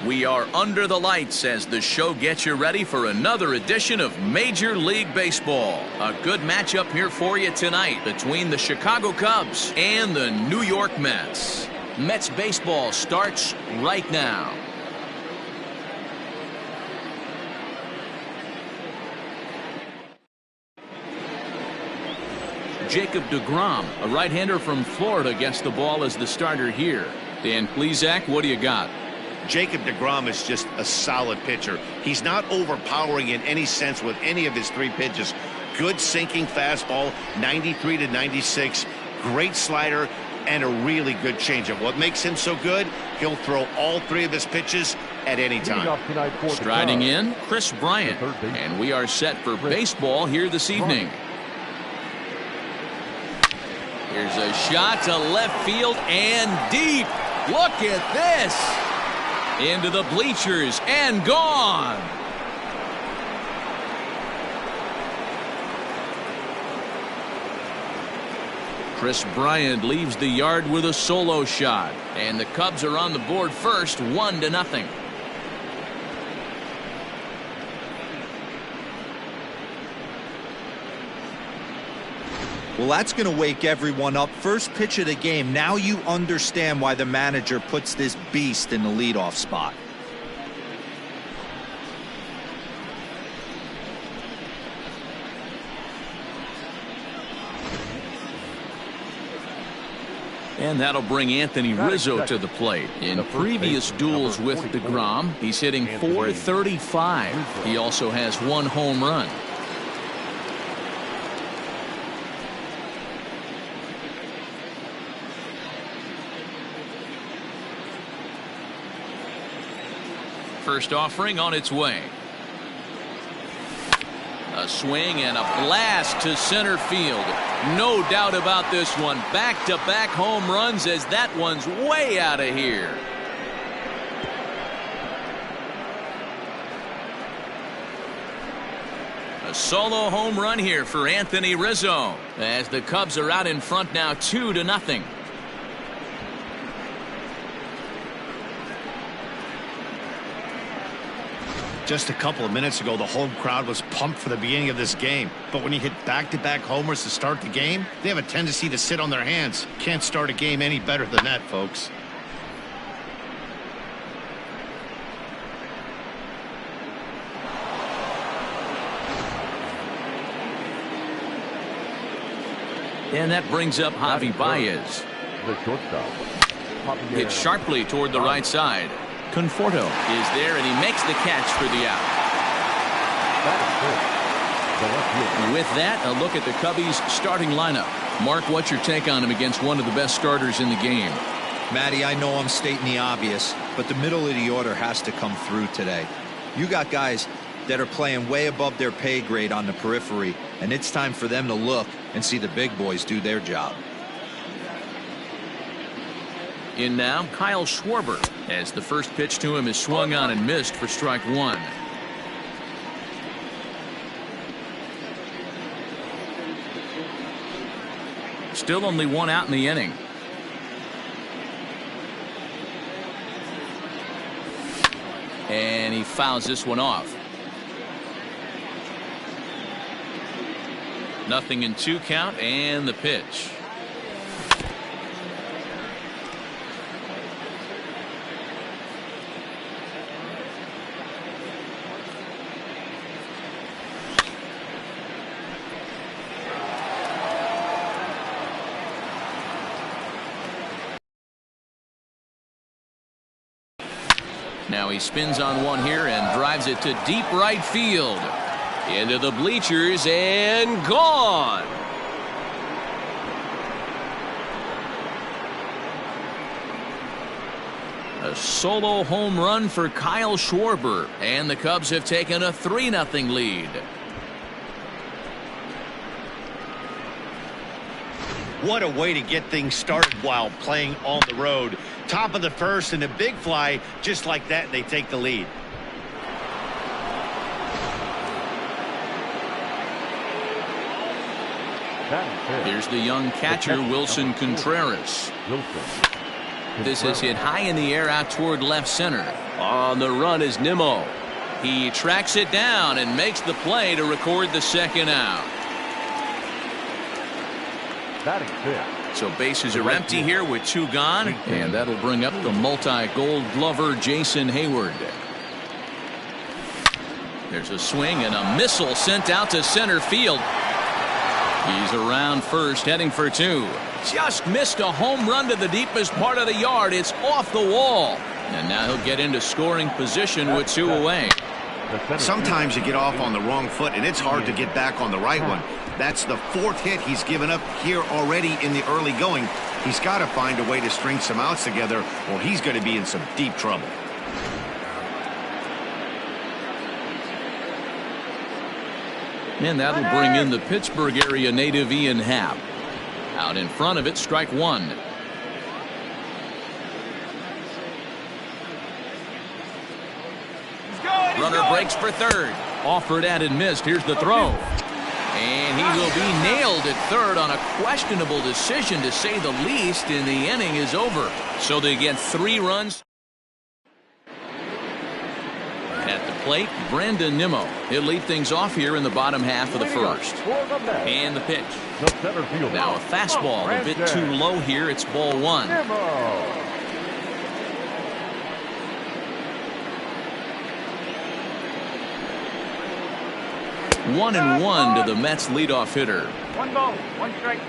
We are under the lights as the show gets you ready for another edition of Major League Baseball. A good matchup here for you tonight between the Chicago Cubs and the New York Mets. Mets baseball starts right now. Jacob deGrom, a right-hander from Florida, gets the ball as the starter here. Dan Plesac, what do you got? Jacob deGrom is just a solid pitcher. He's not overpowering in any sense with any of his three pitches. Good sinking fastball, 93 to 96, great slider, and a really good changeup. What makes him so good? He'll throw all three of his pitches at any time. Striding in, Kris Bryant, and we are set for baseball here this evening. Here's a shot to left field and deep. Look at this. Into the bleachers and gone. Kris Bryant leaves the yard with a solo shot, and the Cubs are on the board first, 1-0. Well, that's going to wake everyone up. First pitch of the game. Now you understand why the manager puts this beast in the leadoff spot. And that'll bring Anthony Rizzo to the plate. In previous duels with deGrom, he's hitting .435. He also has one home run. First offering on its way. A swing and a blast to center field. No doubt about this one. Back-to-back home runs as that one's way out of here. A solo home run here for Anthony Rizzo as the Cubs are out in front now 2-0. Just a couple of minutes ago, the home crowd was pumped for the beginning of this game. But when you hit back-to-back homers to start the game, they have a tendency to sit on their hands. Can't start a game any better than that, folks. And that brings up Javi Baez. Hit sharply toward the right side. Conforto is there, and he makes the catch for the out. With that, a look at the Cubbies' starting lineup. Mark, what's your take on him against one of the best starters in the game? Matty, I know I'm stating the obvious, but the middle of the order has to come through today. You got guys that are playing way above their pay grade on the periphery, and it's time for them to look and see the big boys do their job. In now, Kyle Schwarber, as the first pitch to him is swung on and missed for strike one. Still only one out in the inning. And he fouls this one off. 0-2 count, and the pitch. Now he spins on one here and drives it to deep right field. Into the bleachers and gone. A solo home run for Kyle Schwarber, and the Cubs have taken a 3-0 lead. What a way to get things started while playing on the road. Top of the first and a big fly, just like that, they take the lead. Here's the young catcher, Wilson Contreras. This is hit high in the air out toward left center. On the run is Nimmo. He tracks it down and makes the play to record the second out. So bases are empty here with 2 gone, and that'll bring up the multi-gold glover Jason Hayward. There's a swing and a missile sent out to center field. He's around first, heading for 2. Just missed a home run to the deepest part of the yard. It's off the wall. And now he'll get into scoring position with 2 away. Sometimes you get off on the wrong foot, and it's hard to get back on the right one. That's the 4th hit he's given up here already in the early going. He's got to find a way to string some outs together, or he's going to be in some deep trouble. And that'll bring in the Pittsburgh area native Ian Happ. Out in front of it, strike 1. Runner breaks for third. Offered and missed. Here's the throw. And he will be nailed at third on a questionable decision, to say the least, and the inning is over. So they get 3 runs. At the plate, Brandon Nimmo. He'll lead things off here in the bottom half of the first. And the pitch. Now a fastball a bit too low here. It's ball 1. 1-1 to the Mets leadoff hitter. 1 ball, 1 strike.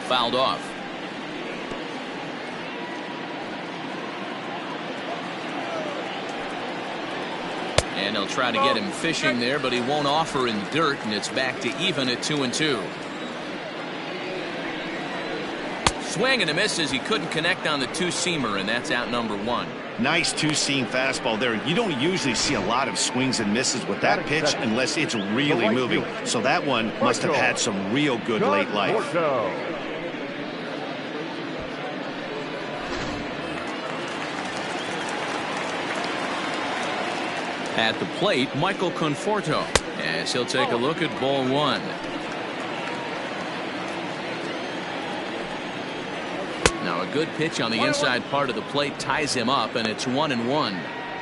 Fouled off. And they'll try to get him fishing there, but he won't offer in dirt, and it's back to even at 2-2. Swing and a miss as he couldn't connect on the 2-seamer, and that's out number 1. Nice 2-seam fastball there. You don't usually see a lot of swings and misses with that pitch unless it's really moving. So that one must have had some real good late life. At the plate, Michael Conforto, as he'll take a look at ball 1. Now a good pitch on the inside part of the plate ties him up, and it's 1-1.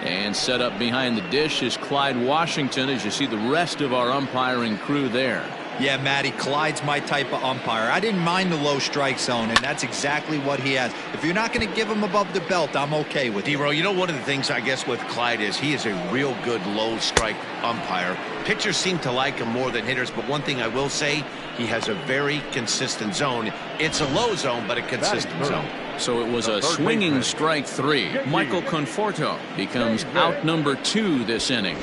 And set up behind the dish is Clyde Washington, as you see the rest of our umpiring crew there. Yeah, Matty, Clyde's my type of umpire. I didn't mind the low strike zone, and that's exactly what he has. If you're not going to give him above the belt, I'm okay with it. D-Row, you know, one of the things I guess with Clyde is he is a real good low strike umpire. Pitchers seem to like him more than hitters, but one thing I will say, he has a very consistent zone. It's a low zone, but a consistent zone. So it was a swinging strike 3. Michael Conforto becomes out number 2 this inning.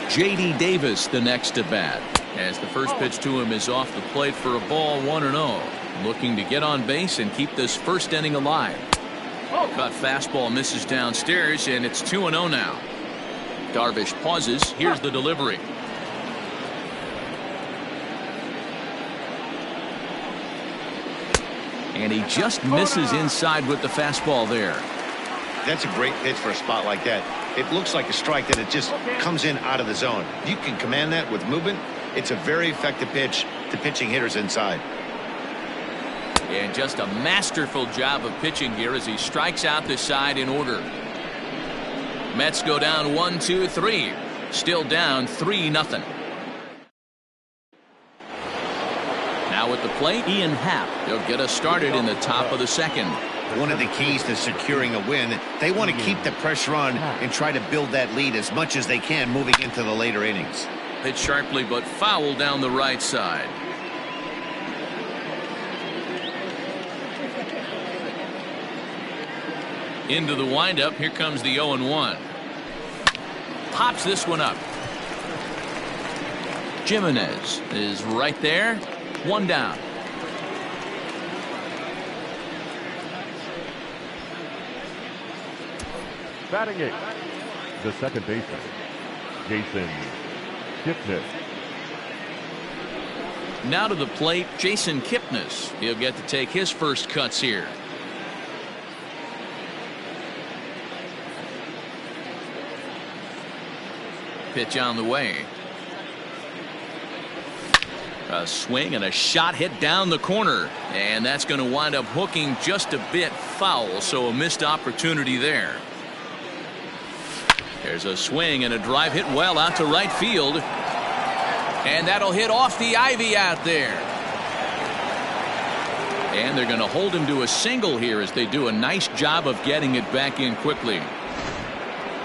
J.D. Davis the next at bat, as the first pitch to him is off the plate for a ball, 1-0. Looking to get on base and keep this first inning alive. Cut fastball misses downstairs, and it's 2-0 now. Darvish pauses. Here's the delivery. And he just misses inside with the fastball there. That's a great pitch for a spot like that. It looks like a strike that it just comes in out of the zone. You can command that with movement. It's a very effective pitch to pitching hitters inside. And just a masterful job of pitching here as he strikes out the side in order. Mets go down 1-2-3. Still down 3-0. Now at the plate, Ian Happ. He'll get us started in the top of the second. One of the keys to securing a win, they want to keep the pressure on and try to build that lead as much as they can moving into the later innings. Hit sharply but foul down the right side. Into the windup. Here comes the 0-1. Pops this one up. Jimenez is right there. 1 down. Batting it, the second baseman, Jason Kipnis. Now to the plate, Jason Kipnis. He'll get to take his first cuts here. Pitch on the way. A swing and a shot hit down the corner, and that's going to wind up hooking just a bit foul, so a missed opportunity there. There's a swing and a drive hit well out to right field, and that'll hit off the ivy out there. And they're going to hold him to a single here as they do a nice job of getting it back in quickly.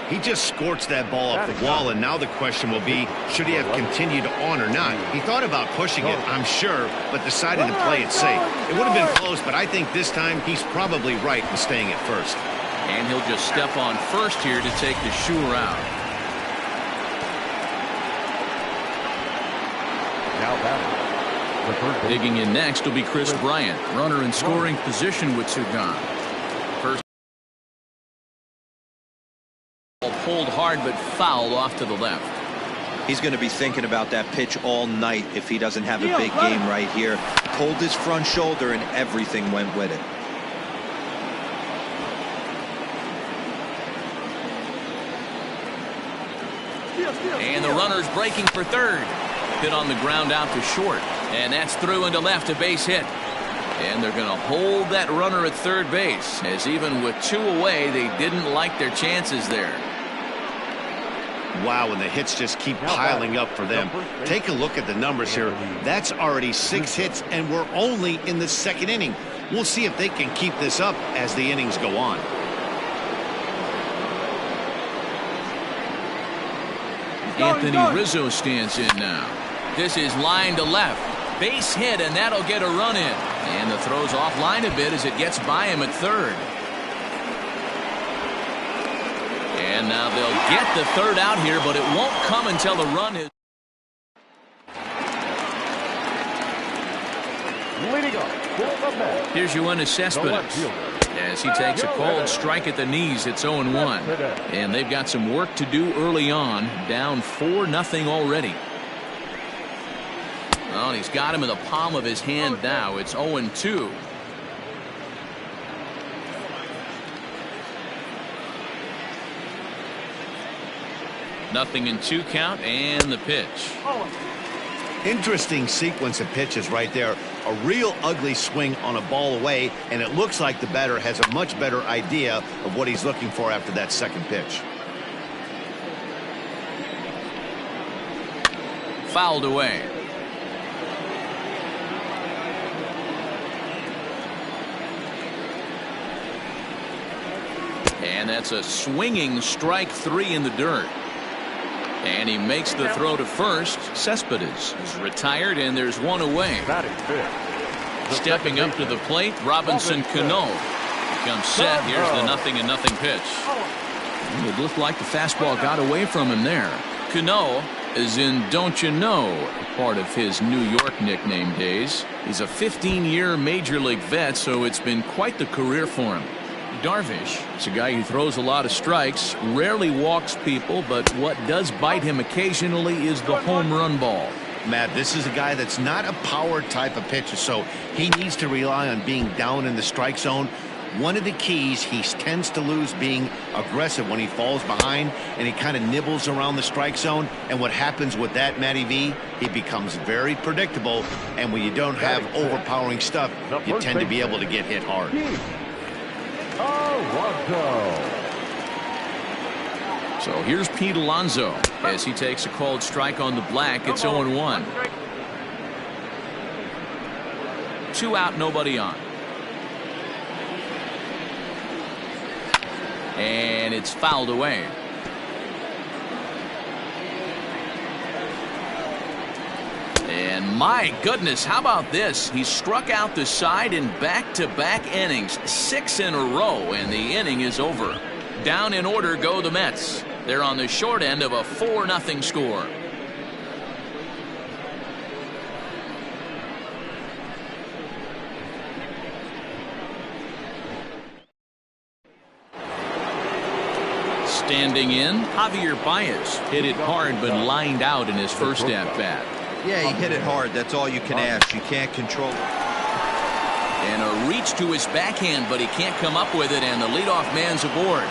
He just scorched that ball off the wall, and now the question will be, should he have continued on or not? He thought about pushing it, I'm sure, but decided to play it safe. It would have been close, but I think this time he's probably right in staying at first. And he'll just step on first here to take the sure out. Now batting. Digging in next will be Chris Bryant, runner in scoring position with two gone. First ball pulled hard but fouled off to the left. He's going to be thinking about that pitch all night if he doesn't have a big game right here. Pulled his front shoulder and everything went with it. And the runner's breaking for third. Hit on the ground out to short. And that's through into left, a base hit. And they're going to hold that runner at third base, as even with two away, they didn't like their chances there. Wow, and the hits just keep piling up for them. Take a look at the numbers here. That's already 6 hits, and we're only in the second inning. We'll see if they can keep this up as the innings go on. Anthony Rizzo stands in now. This is line to left. Base hit, and that'll get a run in. And the throw's offline a bit as it gets by him at third. And now they'll get the third out here, but it won't come until the run is. Leading off for the Mets. Here's Yoenis Cespedes as he takes a cold strike at the knees. It's 0-1. And they've got some work to do early on. Down 4-0 already. Well, he's got him in the palm of his hand now. It's 0-2. Nothing in 2 count, and the pitch. Interesting sequence of pitches right there. A real ugly swing on a ball away, and it looks like the batter has a much better idea of what he's looking for after that second pitch. Fouled away. And that's a swinging strike 3 in the dirt. And he makes the throw to first. Cespedes is retired, and there's 1 away. Stepping up to the plate, Robinson Cano becomes set. Here's the 0-0 pitch. It looked like the fastball got away from him there. Cano is in Don't You Know, part of his New York nickname days. He's a 15-year major league vet, so it's been quite the career for him. Darvish is a guy who throws a lot of strikes, rarely walks people, but what does bite him occasionally is the home run ball. Matt, this is a guy that's not a power type of pitcher, so he needs to rely on being down in the strike zone. One of the keys, he tends to lose being aggressive when he falls behind, and he kind of nibbles around the strike zone. And what happens with that, Matty V, he becomes very predictable, and when you don't have overpowering stuff, you tend to be able to get hit hard. So here's Pete Alonso as he takes a cold strike on the black. It's 0-1. 2 out, nobody on. And it's fouled away. And my goodness, how about this? He struck out the side in back-to-back innings, 6 in a row, and the inning is over. Down in order go the Mets. They're on the short end of a 4-0 score. Standing in, Javier Baez hit it hard but lined out in his first at-bat. Yeah, he hit it hard. That's all you can ask. You can't control it. And a reach to his backhand, but he can't come up with it, and the leadoff man's aboard.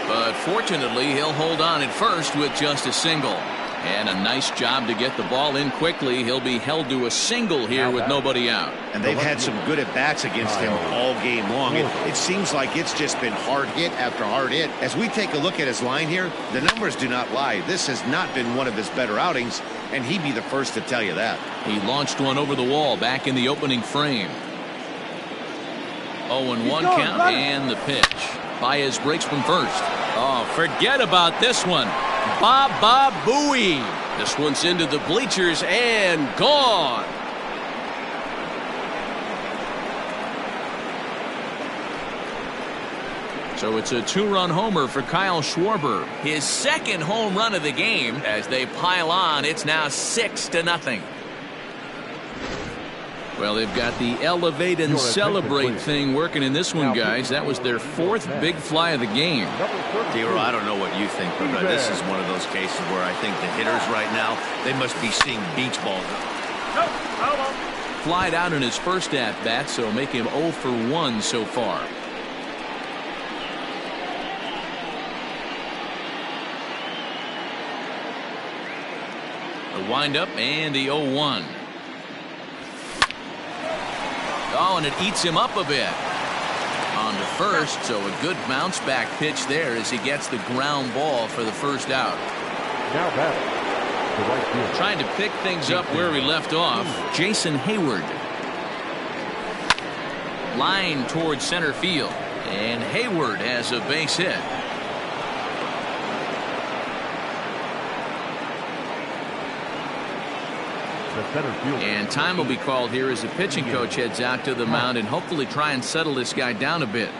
But fortunately, he'll hold on at first with just a single. And a nice job to get the ball in quickly. He'll be held to a single here with nobody out. And they've had some good at-bats against him all game long. It seems like it's just been hard hit after hard hit. As we take a look at his line here, the numbers do not lie. This has not been one of his better outings, and he'd be the first to tell you that. He launched one over the wall back in the opening frame. 0-1 count and the pitch. Baez breaks from first. Oh, forget about this one. Baba Booey. This one's into the bleachers and gone. So it's a two-run homer for Kyle Schwarber. His second home run of the game. As they pile on, it's now 6-0. Well, they've got the elevate and celebrate thing working in this one, guys. That was their fourth big fly of the game. D-Roll, I don't know what you think, but this is one of those cases where I think the hitters right now, they must be seeing beach balls. Flied out in his first at-bat, so make him 0 for 1 so far. The windup and the 0-1. Oh, and it eats him up a bit. On to first, so a good bounce back pitch there as he gets the ground ball for the first out. Now batting, the right field. Trying to pick things up where we left off, Jason Hayward. Line towards center field, and Hayward has a base hit. And time will be called here as the pitching coach heads out to the mound and hopefully try and settle this guy down a bit.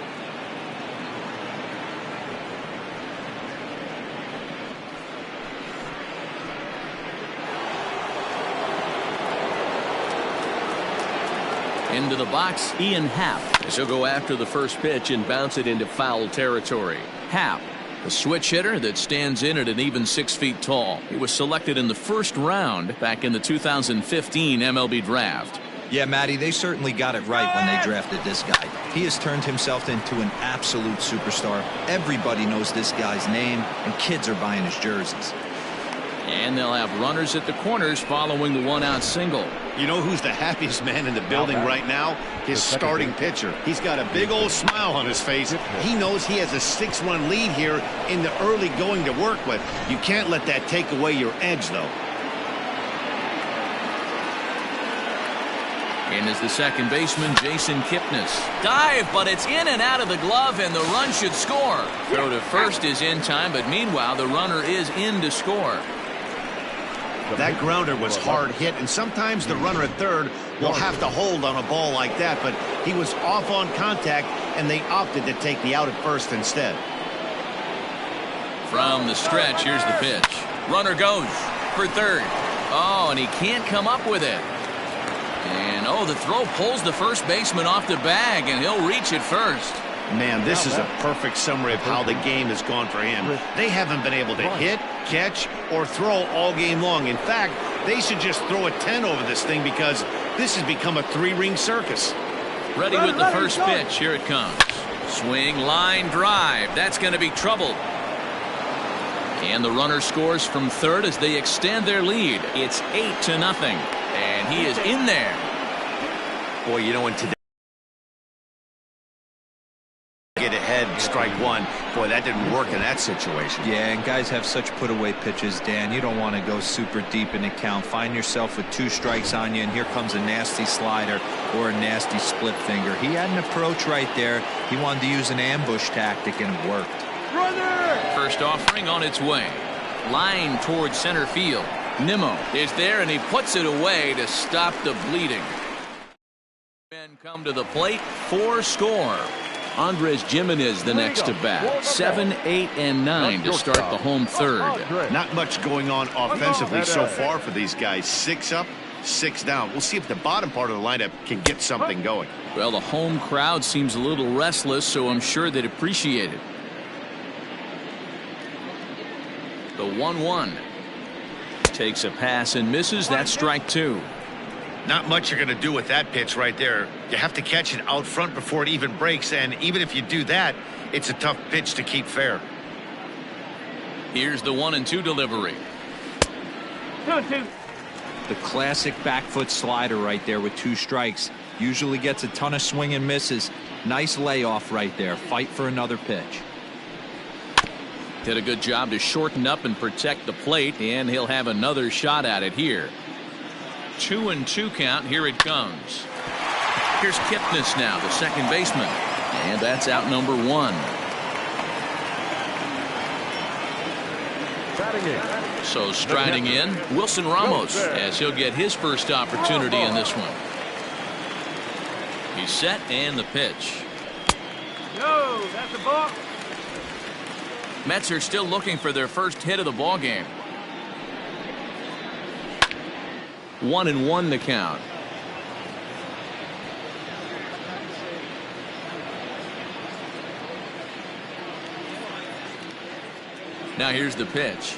Into the box, Ian Happ. As he'll go after the first pitch and bounce it into foul territory. Happ, a switch hitter that stands in at an even 6 feet tall. He was selected in the first round back in the 2015 MLB draft. Yeah, Matty, they certainly got it right when they drafted this guy. He has turned himself into an absolute superstar. Everybody knows this guy's name, and kids are buying his jerseys. And they'll have runners at the corners following the one-out single. You know who's the happiest man in the building right now? His starting pitcher. He's got a big old smile on his face. He knows he has a 6-run lead here in the early going to work with. You can't let that take away your edge, though. In is the second baseman, Jason Kipnis. Dive, but it's in and out of the glove, and the run should score. Throw to first is in time, but meanwhile, the runner is in to score. That grounder was hard hit, and sometimes the runner at third will have to hold on a ball like that, but he was off on contact, and they opted to take the out at first instead. From the stretch, here's the pitch. Runner goes for third. Oh, and he can't come up with it. And, oh, the throw pulls the first baseman off the bag, and he'll reach it first. Man, this is a perfect summary of how the game has gone for him. They haven't been able to hit, catch, or throw all game long. In fact, they should just throw a 10 over this thing because this has become a 3-ring circus. Ready with the first pitch. Here it comes. Swing, line, drive. That's going to be trouble. And the runner scores from third as they extend their lead. It's 8-0. And he is in there. Boy, you know, in today, get ahead, strike one. Boy, that didn't work in that situation. Yeah, and guys have such put-away pitches, Dan. You don't want to go super deep in the count. Find yourself with 2 strikes on you, and here comes a nasty slider or a nasty split finger. He had an approach right there. He wanted to use an ambush tactic, and it worked. First offering on its way. Line towards center field. Nimmo is there, and he puts it away to stop the bleeding. Men come to the plate for score. Andres Gimenez the next to bat. 7, 8, and 9 to start the home third. Not much going on offensively so far for these guys. 6 up, 6 down. We'll see if the bottom part of the lineup can get something going. Well, the home crowd seems a little restless, so I'm sure they'd appreciate it. The 1-1. Takes a pass and misses. That's strike 2. Not much you're going to do with that pitch right there. You have to catch it out front before it even breaks, and even if you do that, it's a tough pitch to keep fair. Here's the 1-2 delivery. 2-2. The classic back foot slider right there with 2 strikes. Usually gets a ton of swing and misses. Nice layoff right there. Fight for another pitch. Did a good job to shorten up and protect the plate, and he'll have another shot at it here. 2-2 count. Here it comes. Here's Kipnis now, the second baseman, and that's out number 1. So striding in, Wilson Ramos, as he'll get his first opportunity in this one. He's set, and the pitch. No, that's a ball. Mets are still looking for their first hit of the ball game. 1-1 the count. Now here's the pitch.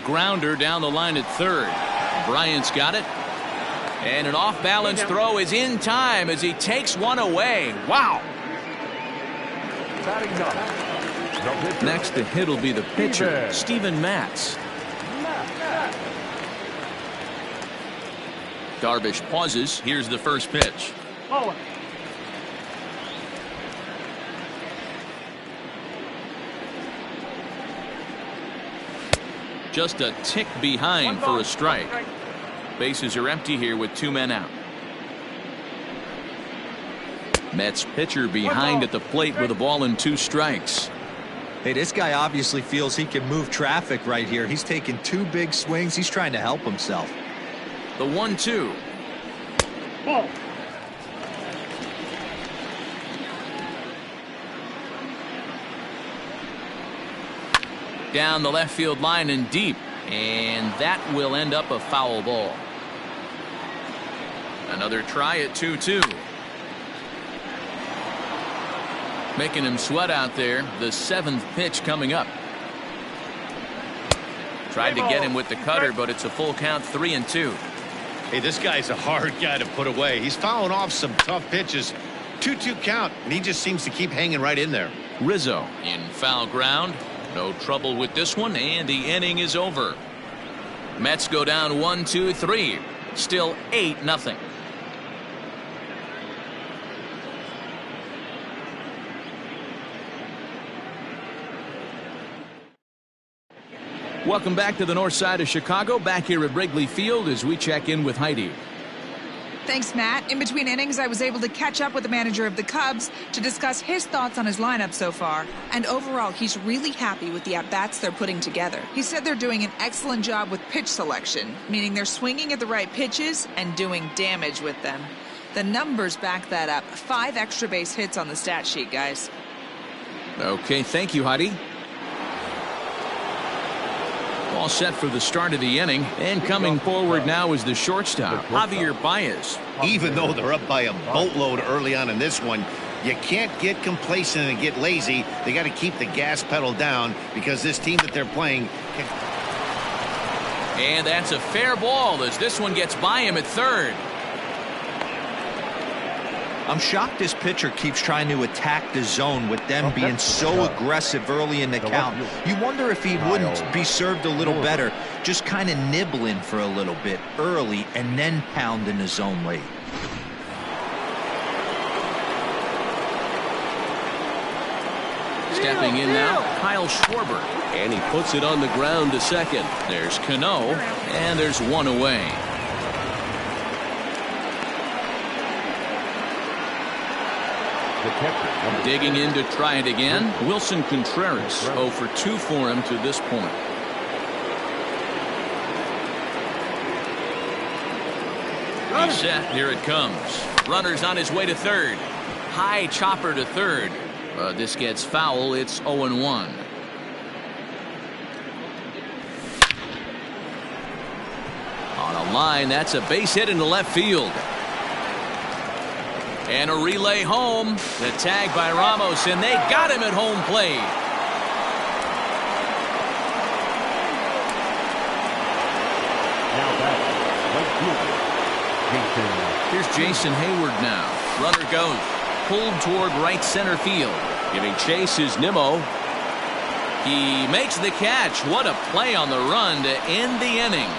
Grounder down the line at third. Bryant's got it. And an off-balance throw is in time as he takes one away. Wow. Next to hit will be the pitcher, Steven Matz. Darvish pauses. Here's the first pitch. Just a tick behind for a strike. Bases are empty here with 2 men out. Mets pitcher behind at the plate with a ball and 2 strikes. Hey, this guy obviously feels he can move traffic right here. He's taking 2 big swings. He's trying to help himself. The 1-2. Down the left field line and deep, and that will end up a foul ball. Another try at 2-2. Making him sweat out there. The 7th pitch coming up. Tried to get him with the cutter, but it's a full count, 3-2. Hey, this guy's a hard guy to put away. He's fouling off some tough pitches. 2-2 count, and he just seems to keep hanging right in there. Rizzo in foul ground. No trouble with this one, and the inning is over. Mets go down 1-2-3. Still 8-0. Welcome back to the north side of Chicago. Back here at Wrigley Field as we check in with Heidi. Thanks, Matt. In between innings, I was able to catch up with the manager of the Cubs to discuss his thoughts on his lineup so far. And overall, he's really happy with the at-bats they're putting together. He said they're doing an excellent job with pitch selection, meaning they're swinging at the right pitches and doing damage with them. The numbers back that up. 5 extra base hits on the stat sheet, guys. Okay, thank you, Heidi. All set for the start of the inning, and coming forward now is the shortstop, Javier Baez. Even though they're up by a boatload early on in this one, you can't get complacent and get lazy. They got to keep the gas pedal down because this team that they're playing can... And that's a fair ball as this one gets by him at third. I'm shocked this pitcher keeps trying to attack the zone with them being so aggressive early in the count. You wonder if he wouldn't be served a little better, just kind of nibbling for a little bit early and then pounding the zone late. Stepping in now, Kyle Schwarber. And he puts it on the ground to second. There's Cano, and there's one away. Digging in to try it again, Wilson Contreras. 0 for 2 for him to this point. He's set. Here it comes. Runner's on his way to third. High chopper to third. This gets foul. It's 0-1. On a line, that's a base hit into left field. And a relay home. The tag by Ramos, and they got him at home plate. Here's Jason Hayward now. Runner goes. Pulled toward right center field. Giving chase is Nimmo. He makes the catch. What a play on the run to end the inning.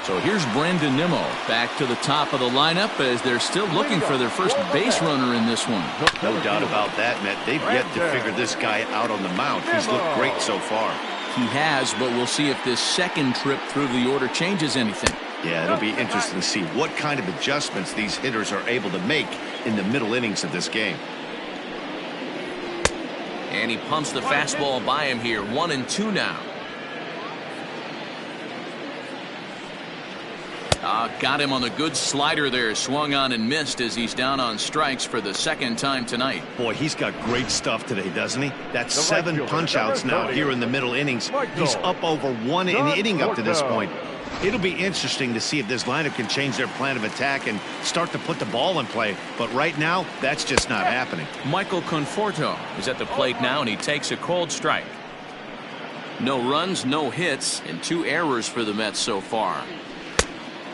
So here's Brandon Nimmo back to the top of the lineup as they're still looking for their first base runner in this one. No doubt about that, Matt. They've yet to figure this guy out on the mound. He's looked great so far. He has, but we'll see if this second trip through the order changes anything. Yeah, it'll be interesting to see what kind of adjustments these hitters are able to make in the middle innings of this game. And he pumps the fastball by him here. 1-2 now. Got him on the good slider there. Swung on and missed as he's down on strikes for the second time tonight. Boy, he's got great stuff today, doesn't he? That's 7 punch-outs now here in the middle innings. He's up over 1 inning up to this point. It'll be interesting to see if this lineup can change their plan of attack and start to put the ball in play. But right now, that's just not happening. Michael Conforto is at the plate now, and he takes a cold strike. No runs, no hits, and 2 errors for the Mets so far.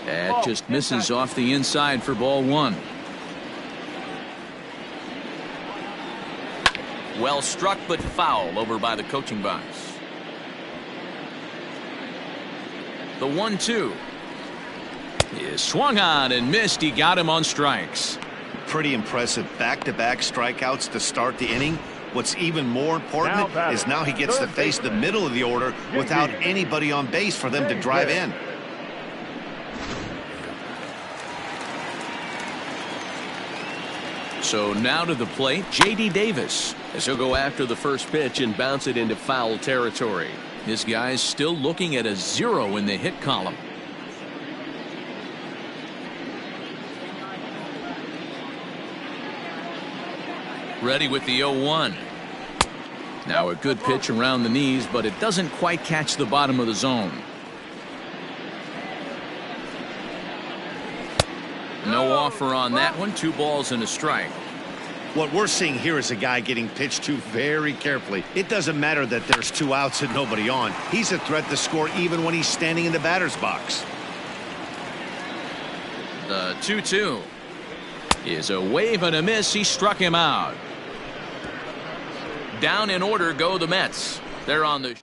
That just misses off the inside for ball 1. Well struck, but foul over by the coaching box. The 1-2 is swung on and missed. He got him on strikes. Pretty impressive back-to-back strikeouts to start the inning. What's even more important is now he gets to face the middle of the order without anybody on base for them to drive in. So now to the plate, J.D. Davis, as he'll go after the first pitch and bounce it into foul territory. This guy's still looking at a 0 in the hit column. Ready with the 0-1. Now a good pitch around the knees, but it doesn't quite catch the bottom of the zone. No offer on that one. 2 balls and a strike. What we're seeing here is a guy getting pitched to very carefully. It doesn't matter that there's 2 outs and nobody on. He's a threat to score even when he's standing in the batter's box. The 2-2 is a wave and a miss. He struck him out. Down in order go the Mets. They're on the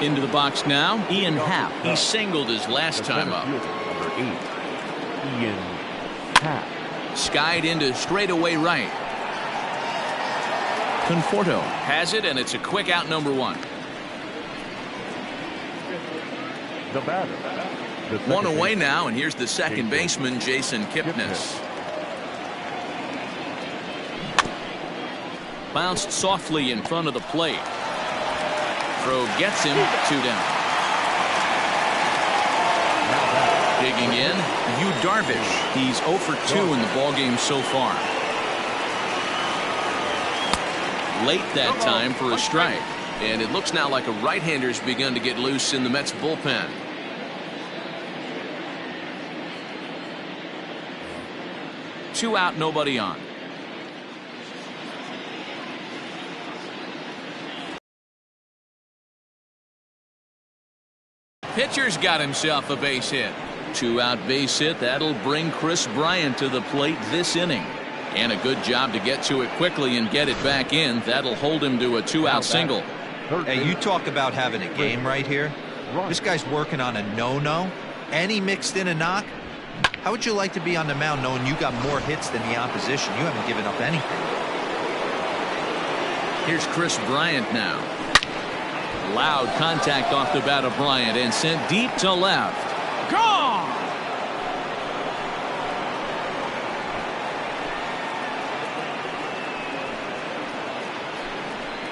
into the box now. Ian Happ. He singled his last time up. Number 8, Ian Happ. Skied into straightaway right. Conforto has it, and it's a quick out, number 1. The batter. The 1 away baseman. now, and here's the second baseman, Jason Kipnis. Bounced softly in front of the plate. Throw gets him. 2 down. Digging in, Yu Darvish. He's 0 for 2 in the ballgame so far. Late that time for a strike. And it looks now like a right-hander's begun to get loose in the Mets bullpen. Two out, nobody on. Pitcher's got himself a base hit. 2-out base hit. That'll bring Chris Bryant to the plate this inning. And a good job to get to it quickly and get it back in. That'll hold him to a 2-out single. Hey, you talk about having a game right here. This guy's working on a no-no, and he mixed in a knock. How would you like to be on the mound knowing you got more hits than the opposition? You haven't given up anything. Here's Chris Bryant now. Loud contact off the bat of Bryant and sent deep to left. Gone!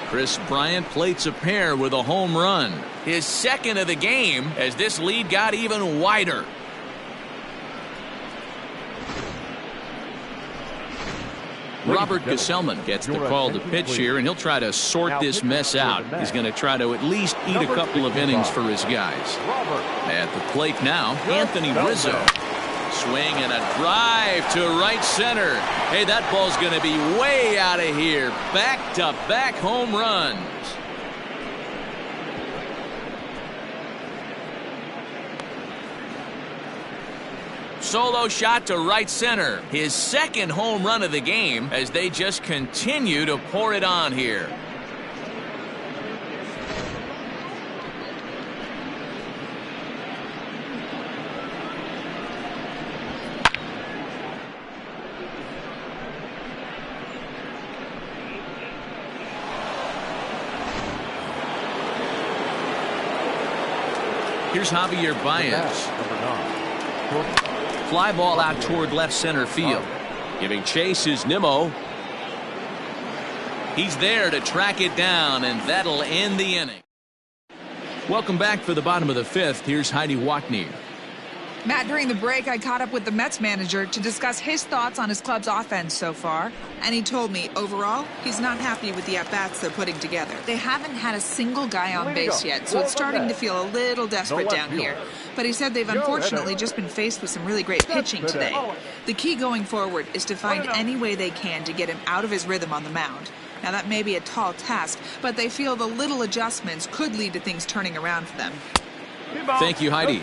Chris Bryant plates a pair with a home run. His second of the game as this lead got even wider. Robert Gesellman gets the call to pitch here, and he'll try to sort this mess out. He's going to try to at least eat a couple of innings for his guys. At the plate now, Anthony Rizzo. Swing and a drive to right center. Hey, that ball's going to be way out of here. Back-to-back home runs. solo shot to right center. His second home run of the game as they just continue to pour it on here. Here's Javier Baez. Fly ball out toward left center field. Giving chase is Nimmo. He's there to track it down, and that'll end the inning. Welcome back for the bottom of the fifth. Here's Heidi Watney. Matt, during the break, I caught up with the Mets manager to discuss his thoughts on his club's offense so far. And he told me, overall, he's not happy with the at-bats they're putting together. They haven't had a single guy on base yet, so it's starting to feel a little desperate down here. But he said they've unfortunately just been faced with some really great pitching today. The key going forward is to find any way they can to get him out of his rhythm on the mound. Now, that may be a tall task, but they feel the little adjustments could lead to things turning around for them. Thank you, Heidi.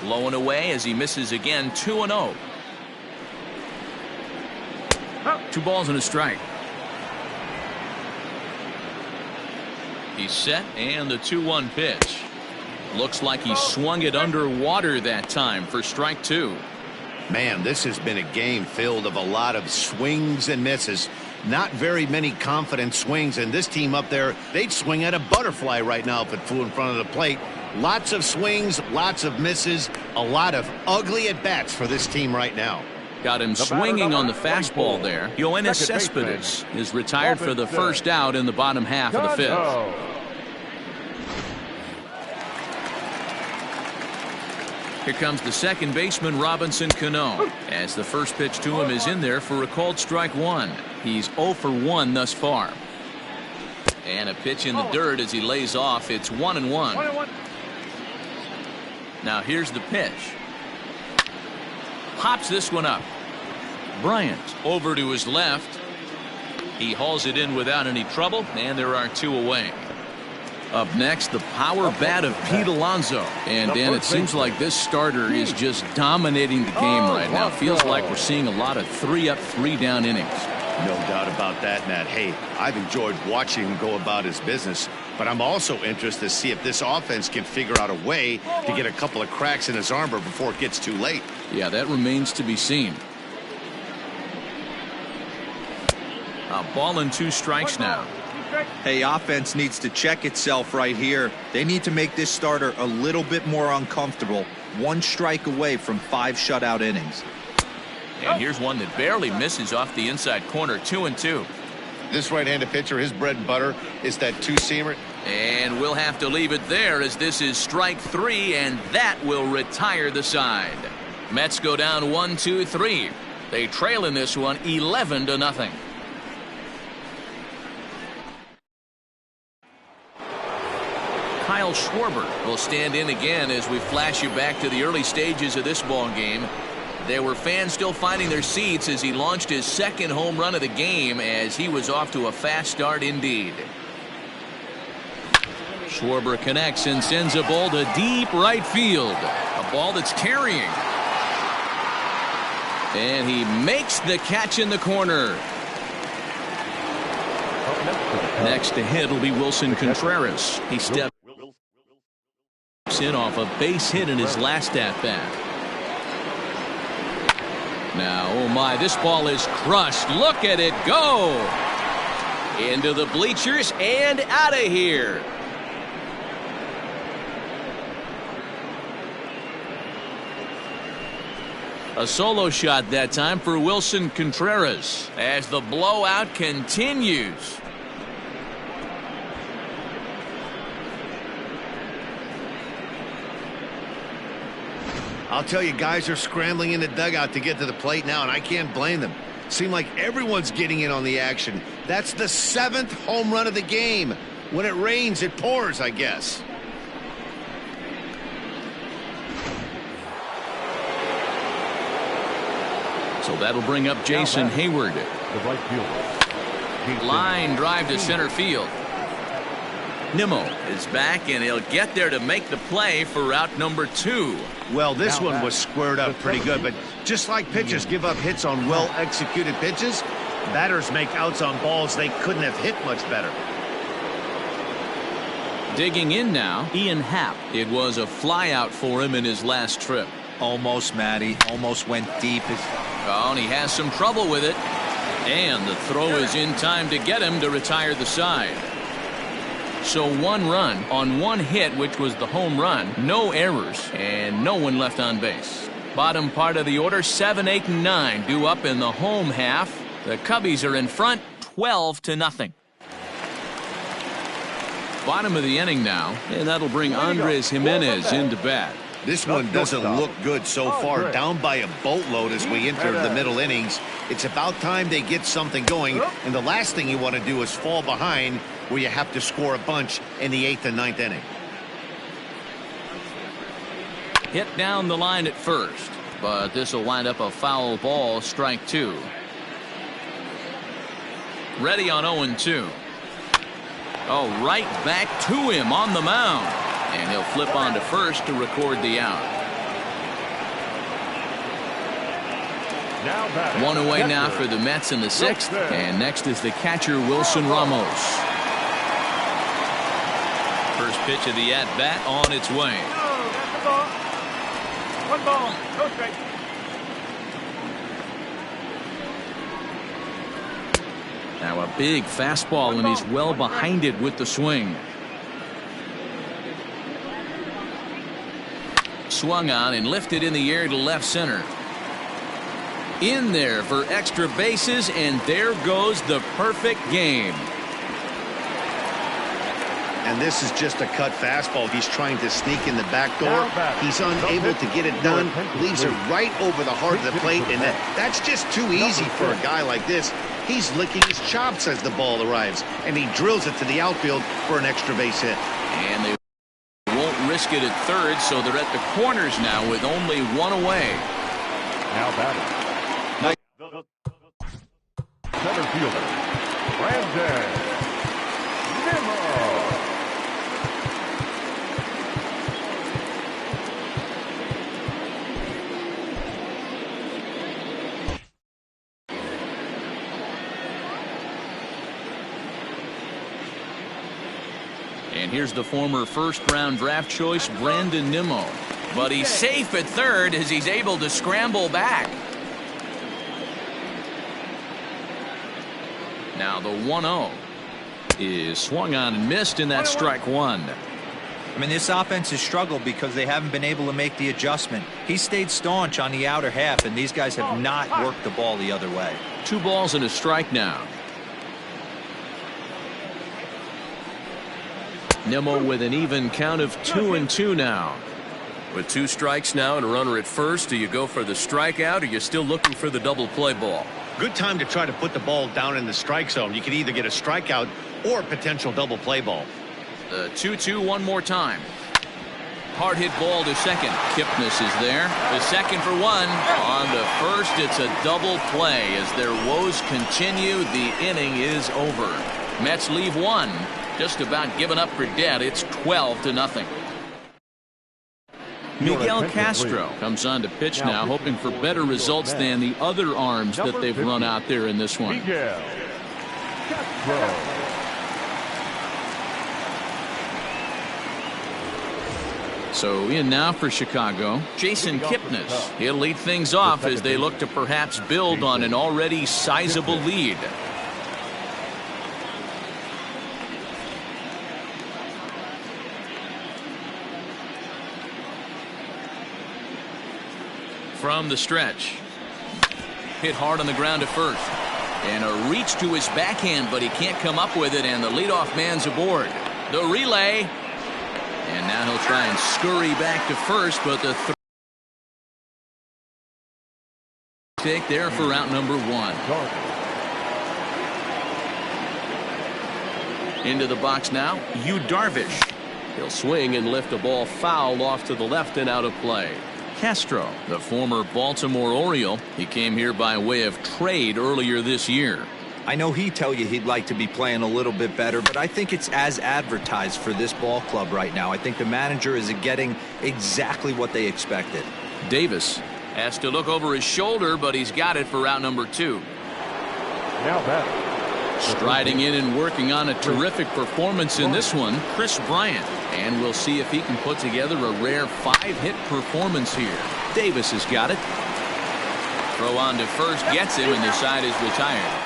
Low and away as he misses again, 2-0. 2 balls and a strike. He's set, and the 2-1 pitch. Looks like he swung it underwater that time for strike 2. Man, this has been a game filled of a lot of swings and misses. Not very many confident swings, and this team up there, they'd swing at a butterfly right now if it flew in front of the plate. Lots of swings, lots of misses, a lot of ugly at-bats for this team right now. Got him swinging on the fastball there. Yoenis Cespedes is retired for the first out in the bottom half of the fifth. Here comes the second baseman, Robinson Cano, as the first pitch to him is in there for a called strike 1. He's 0 for 1 thus far. And a pitch in the dirt as he lays off. It's 1-1. Now here's the pitch. Hops this one up. Bryant over to his left. He hauls it in without any trouble, and there are 2 away. Up next, the power bat of Pete Alonso. And Dan, it seems like this starter is just dominating the game right now. Feels like we're seeing a lot of 3-up, 3-down innings. No doubt about that, Matt. Hey, I've enjoyed watching him go about his business, but I'm also interested to see if this offense can figure out a way to get a couple of cracks in his armor before it gets too late. Yeah, that remains to be seen. A ball and 2 strikes now. Hey, offense needs to check itself right here. They need to make this starter a little bit more uncomfortable. 1 strike away from 5 shutout innings. And here's one that barely misses off the inside corner, 2-2. This right-handed pitcher, his bread and butter is that 2-seamer. And we'll have to leave it there as this is strike 3, and that will retire the side. Mets go down 1-2-3. They trail in this one 11-0. Kyle Schwarber will stand in again as we flash you back to the early stages of this ball game. There were fans still finding their seats as he launched his second home run of the game, as he was off to a fast start indeed. Schwarber connects and sends a ball to deep right field. A ball that's carrying. And he makes the catch in the corner. Next to hit will be Wilson Contreras. He steps in off a base hit in his last at-bat. Now, oh my, this ball is crushed. Look at it go. Into the bleachers and out of here. A solo shot that time for Wilson Contreras as the blowout continues. I'll tell you, guys are scrambling in the dugout to get to the plate now, and I can't blame them. Seems like everyone's getting in on the action. That's the 7th home run of the game. When it rains, it pours, I guess. So that'll bring up Jason Hayward. The right fielder. Line drive to center field. Nimmo is back, and he'll get there to make the play for out number 2. Well, this one was squared up pretty good, but just like pitchers give up hits on well-executed pitches, batters make outs on balls they couldn't have hit much better. Digging in now, Ian Happ. It was a flyout for him in his last trip. Almost, Matty. Almost went deep. Oh, and he has some trouble with it. And the throw is in time to get him to retire the side. So 1 run on 1 hit, which was the home run. No errors, and no one left on base. Bottom part of the order, 7, 8, and 9 due up in the home half. The Cubbies are in front, 12-0. Bottom of the inning now, and that'll bring Andres Jimenez into bat. This one doesn't look good so far. Down by a boatload as we enter the middle innings. It's about time they get something going, and the last thing you want to do is fall behind where you have to score a bunch in the 8th and 9th inning. Hit down the line at first, but this will wind up a foul ball, strike 2. Ready on 0-2. Oh, right back to him on the mound. And he'll flip on to first to record the out. 1 away now for the Mets in the 6th. And next is the catcher, Wilson Ramos. First pitch of the at-bat on its way. Oh, that's the ball. 1 ball. Go straight. Now a big fastball, and he's well behind it with the swing. Swung on and lifted in the air to left center. In there for extra bases, and there goes the perfect game. And this is just a cut fastball. He's trying to sneak in the back door. He's unable to get it done. Leaves it right over the heart of the plate, and that's just too easy for a guy like this. He's licking his chops as the ball arrives, and he drills it to the outfield for an extra base hit. And they won't risk it at third, so they're at the corners now with only 1 away. Now batting. Center fielder, Brandon Nimmo. And here's the former first-round draft choice, Brandon Nimmo. But he's safe at third as he's able to scramble back. Now the 1-0 is swung on and missed, and that's strike 1. I mean, this offense has struggled because they haven't been able to make the adjustment. He stayed staunch on the outer half, and these guys have not worked the ball the other way. 2 balls and a strike now. Nimmo with an even count of 2-2 now. With 2 strikes now and a runner at first, do you go for the strikeout, or you're still looking for the double play ball? Good time to try to put the ball down in the strike zone. You can either get a strikeout or a potential double play ball. The 2-2 one more time. Hard hit ball to second. Kipnis is there. The second for 1. On to first, it's a double play. As their woes continue, the inning is over. Mets leave 1. Just about given up for dead. It's 12-0. Miguel Castro comes on to pitch now, hoping for better results than the other arms that they've run out there in this one. Miguel Castro. So in now for Chicago, Jason Kipnis. He'll lead things off as they look to perhaps build on an already sizable lead. From the stretch. Hit hard on the ground at first. And a reach to his backhand, but he can't come up with it, and the leadoff man's aboard. The relay. And now he'll try and scurry back to first, but the take there for out number 1. Into the box now, Yu Darvish. He'll swing and lift a ball foul off to the left and out of play. Castro, the former Baltimore Oriole, he came here by way of trade earlier this year. I know he'd tell you he'd like to be playing a little bit better, but I think it's as advertised for this ball club right now. I think the manager is getting exactly what they expected. Davis has to look over his shoulder, but he's got it for out number 2. Now batting. Striding in and working on a terrific performance in this one, Kris Bryant. And we'll see if he can put together a rare 5-hit performance here. Davis has got it. Throw on to first, gets him, and the side is retired.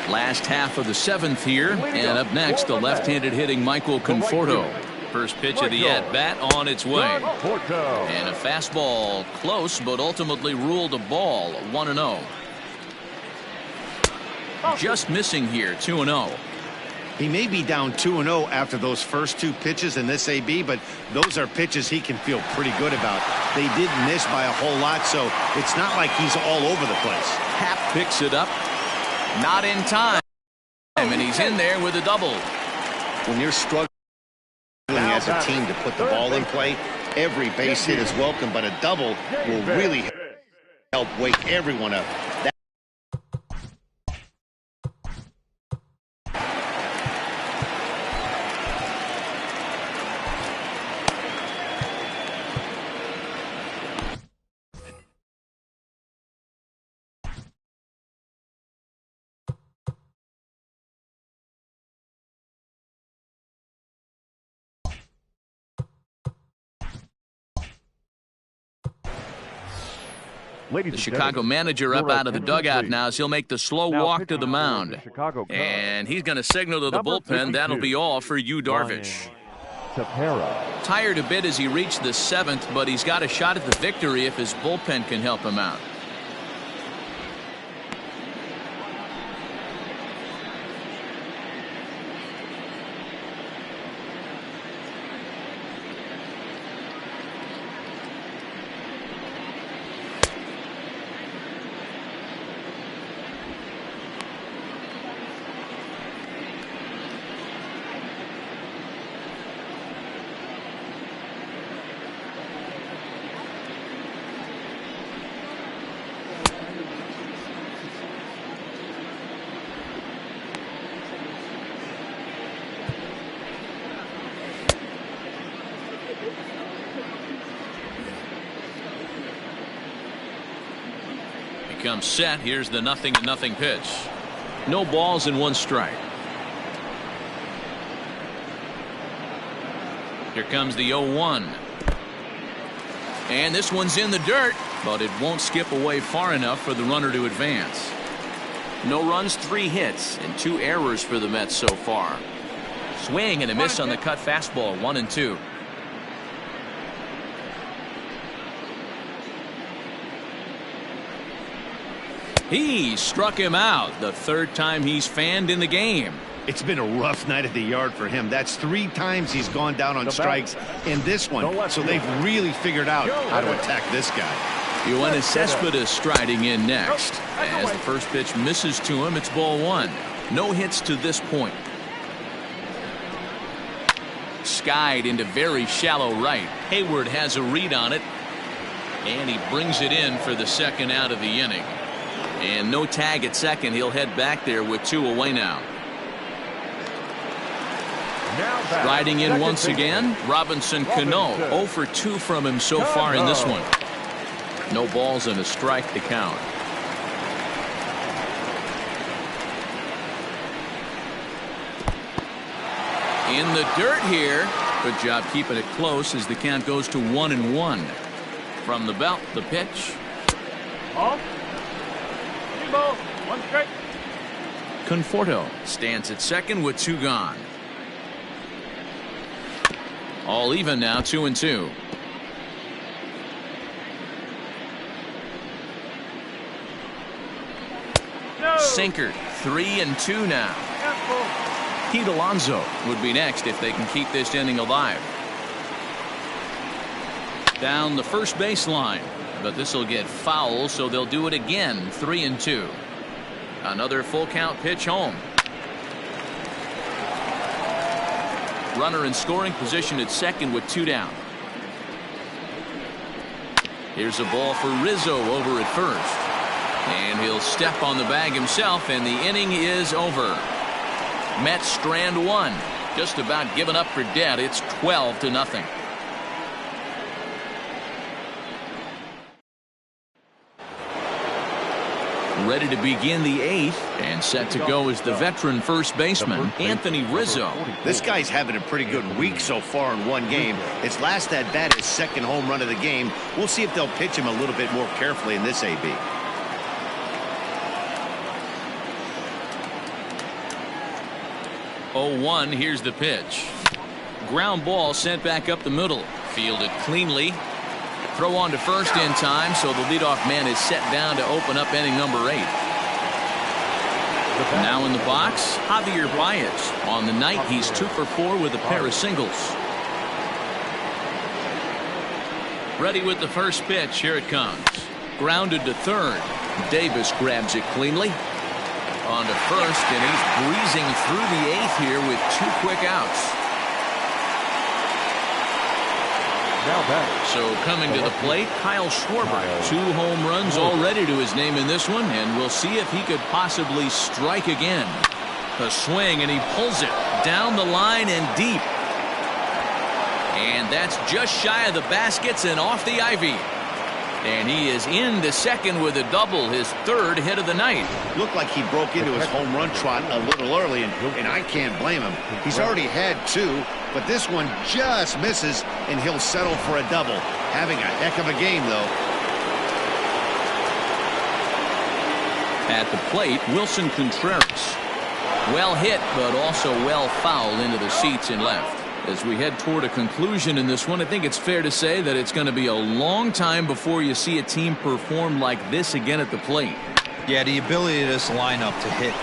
Last half of the 7th here, and up next, the left-handed hitting Michael Conforto. First pitch of the at-bat on its way. And a fastball close, but ultimately ruled a ball, 1-0. Just missing here, 2-0. He may be down 2-0 after those first 2 pitches in this AB, but those are pitches he can feel pretty good about. They did miss by a whole lot, so it's not like he's all over the place. Happ picks it up. Not in time. And he's in there with a double. When you're struggling as a team to put the ball in play, every base hit is welcome, but a double will really help wake everyone up. The Chicago manager up out of the dugout now as he'll make the slow walk to the mound. And he's going to signal to the bullpen. That'll be all for Yu Darvish. Tired a bit as he reached the 7th, but he's got a shot at the victory if his bullpen can help him out. Comes set. Here's the 0-0 pitch. No balls and 1 strike. Here comes the 0-1. And this one's in the dirt, but it won't skip away far enough for the runner to advance. No runs, 3 hits, and 2 errors for the Mets so far. Swing and a miss on the cut fastball, 1-2. He struck him out, the 3rd time he's fanned in the game. It's been a rough night at the yard for him. That's 3 times he's gone down on strikes in this one. So they've really figured out how to attack this guy. Yoenis Cespedes striding in next. As the first pitch misses to him, it's ball 1. No hits to this point. Skied into very shallow right. Hayward has a read on it. And he brings it in for the 2nd out of the inning. And no tag at second. He'll head back there with 2 away now. Riding in once again, Robinson Cano. 0 for 2 from him so far in this one. No balls and a strike to count. In the dirt here. Good job keeping it close as the count goes to 1-1. From the belt, the pitch. Ball, 1 strike. Conforto stands at second with 2 gone. All even now, 2-2. No. Sinker, 3-2 now. Pete Alonso would be next if they can keep this inning alive. Down the first baseline. But this will get foul, so they'll do it again. 3-2. Another full count pitch home. Runner in scoring position at second with 2 down. Here's a ball for Rizzo over at first. And he'll step on the bag himself, and the inning is over. Mets strand one. Just about given up for dead. It's 12-0. Ready to begin the eighth, and set to go is the veteran first baseman, Anthony Rizzo. This guy's having a pretty good week so far in one game. His last at bat, his second home run of the game. We'll see if they'll pitch him a little bit more carefully in this AB. Oh, 1, here's the pitch. Ground ball sent back up the middle. Fielded cleanly. Throw on to first in time, so the leadoff man is set down to open up inning number 8. Now in the box, Javier Baez. On the night, he's 2 for 4 with a pair of singles. Ready with the first pitch. Here it comes. Grounded to third. Davis grabs it cleanly. On to first, and he's breezing through the 8th here with 2 quick outs. So coming to the plate, Kyle Schwarber. 2 home runs already to his name in this one, and we'll see if he could possibly strike again. A swing, and he pulls it down the line and deep. And that's just shy of the baskets and off the ivy. And he is into second with a double, his 3rd hit of the night. Looked like he broke into his home run trot a little early, and I can't blame him. He's already had 2, but this one just misses, and he'll settle for a double. Having a heck of a game, though. At the plate, Wilson Contreras. Well hit, but also well fouled into the seats and left. As we head toward a conclusion in this one, I think it's fair to say that it's going to be a long time before you see a team perform like this again at the plate. Yeah, the ability of this lineup to hit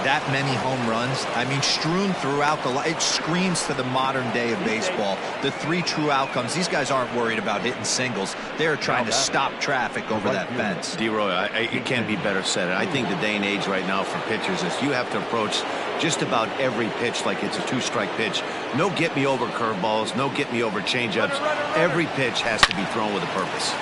that many home runs, I mean, strewn throughout the line, it screams to the modern day of baseball. The 3 true outcomes. These guys aren't worried about hitting singles. They're trying to stop traffic over that fence. D-Roy, it can't be better said. I think the day and age right now for pitchers is you have to approach just about every pitch like it's a 2-strike pitch. No get-me-over curveballs, no get-me-over changeups. Every pitch has to be thrown with a purpose.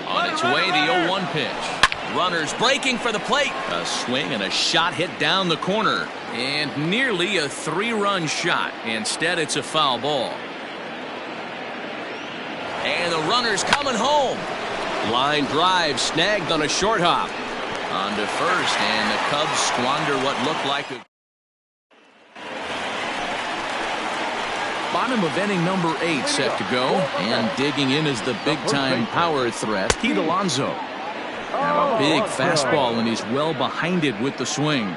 On its way, the 0-1 pitch. Runners breaking for the plate. A swing and a shot hit down the corner. And nearly a 3-run shot. Instead, it's a foul ball. And the runner's coming home. Line drive snagged on a short hop. On to first, and the Cubs squander what looked like a... Bottom of inning number 8 set to go, and digging in is the big-time power threat, Pete Alonso. Now a big fastball, and he's well behind it with the swing.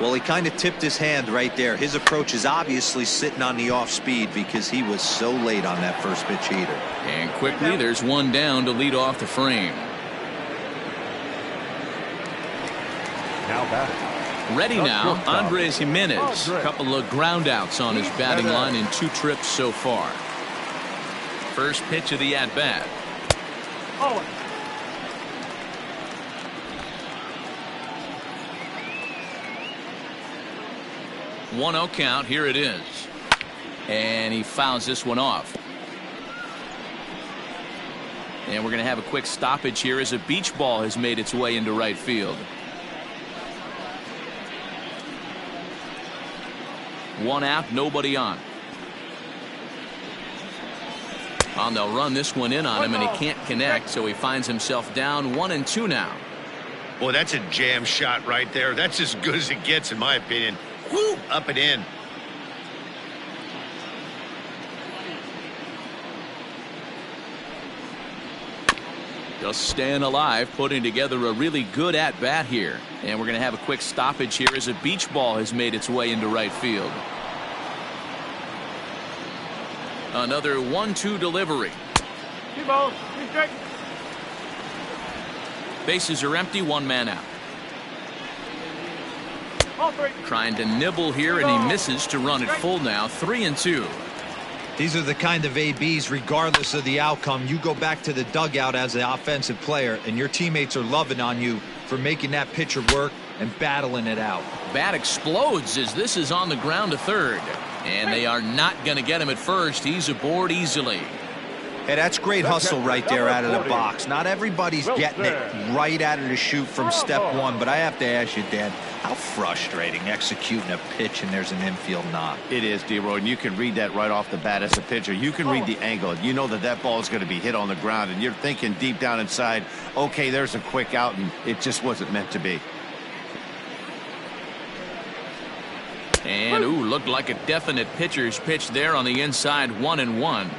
Well, he kind of tipped his hand right there. His approach is obviously sitting on the off speed because he was so late on that first pitch heater. And quickly, there's one down to lead off the frame. Now batting. Ready now, Andres Jimenez. A couple of ground outs on his batting line in 2 trips so far. First pitch of the at-bat. Oh. 1-0 count. Here it is. And he fouls this one off. And we're going to have a quick stoppage here as a beach ball has made its way into right field. 1 out, nobody on. They'll run this one in on him, and he can't connect, so he finds himself down 1-2 now. Boy, that's a jam shot right there. That's as good as it gets, in my opinion. Woo! Up and in. Just staying alive, putting together a really good at-bat here. And we're going to have a quick stoppage here as a beach ball has made its way into right field. Another 1-2 delivery. 2 balls, 2 strikes. Bases are empty, 1 man out. All 3. Trying to nibble here, and he misses to run it full now. 3-2. These are the kind of ABs, regardless of the outcome, you go back to the dugout as an offensive player, and your teammates are loving on you for making that pitcher work and battling it out. Bat explodes as this is on the ground to third. And they are not going to get him at first. He's aboard easily. Hey, that's great hustle right there out of the box. Not everybody's getting it right out of the chute from step one, but I have to ask you, Dan, how frustrating executing a pitch and there's an infield knock. It is, D-Roy, and you can read that right off the bat as a pitcher. You can read the angle. You know that that ball is going to be hit on the ground, and you're thinking deep down inside, okay, there's a quick out, and it just wasn't meant to be. And, ooh, looked like a definite pitcher's pitch there on the inside, 1-1.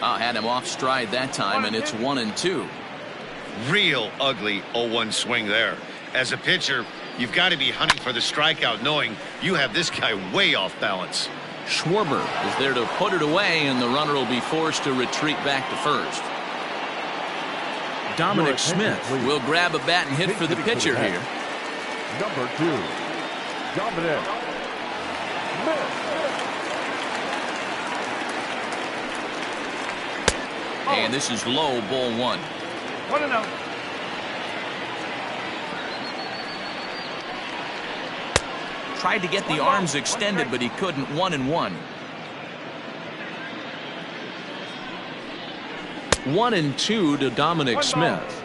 Had him off stride that time, and it's 1-2. Real ugly 0-1 swing there. As a pitcher, you've got to be hunting for the strikeout, knowing you have this guy way off balance. Schwarber is there to put it away, and the runner will be forced to retreat back to first. Dominic Smith will grab a bat and hit for the pitcher here. Number 2, Dominic Smith. And this is low, ball 1. 1-0. Tried to get the arms extended, but he couldn't. 1-1. 1-2 to Dominic Smith.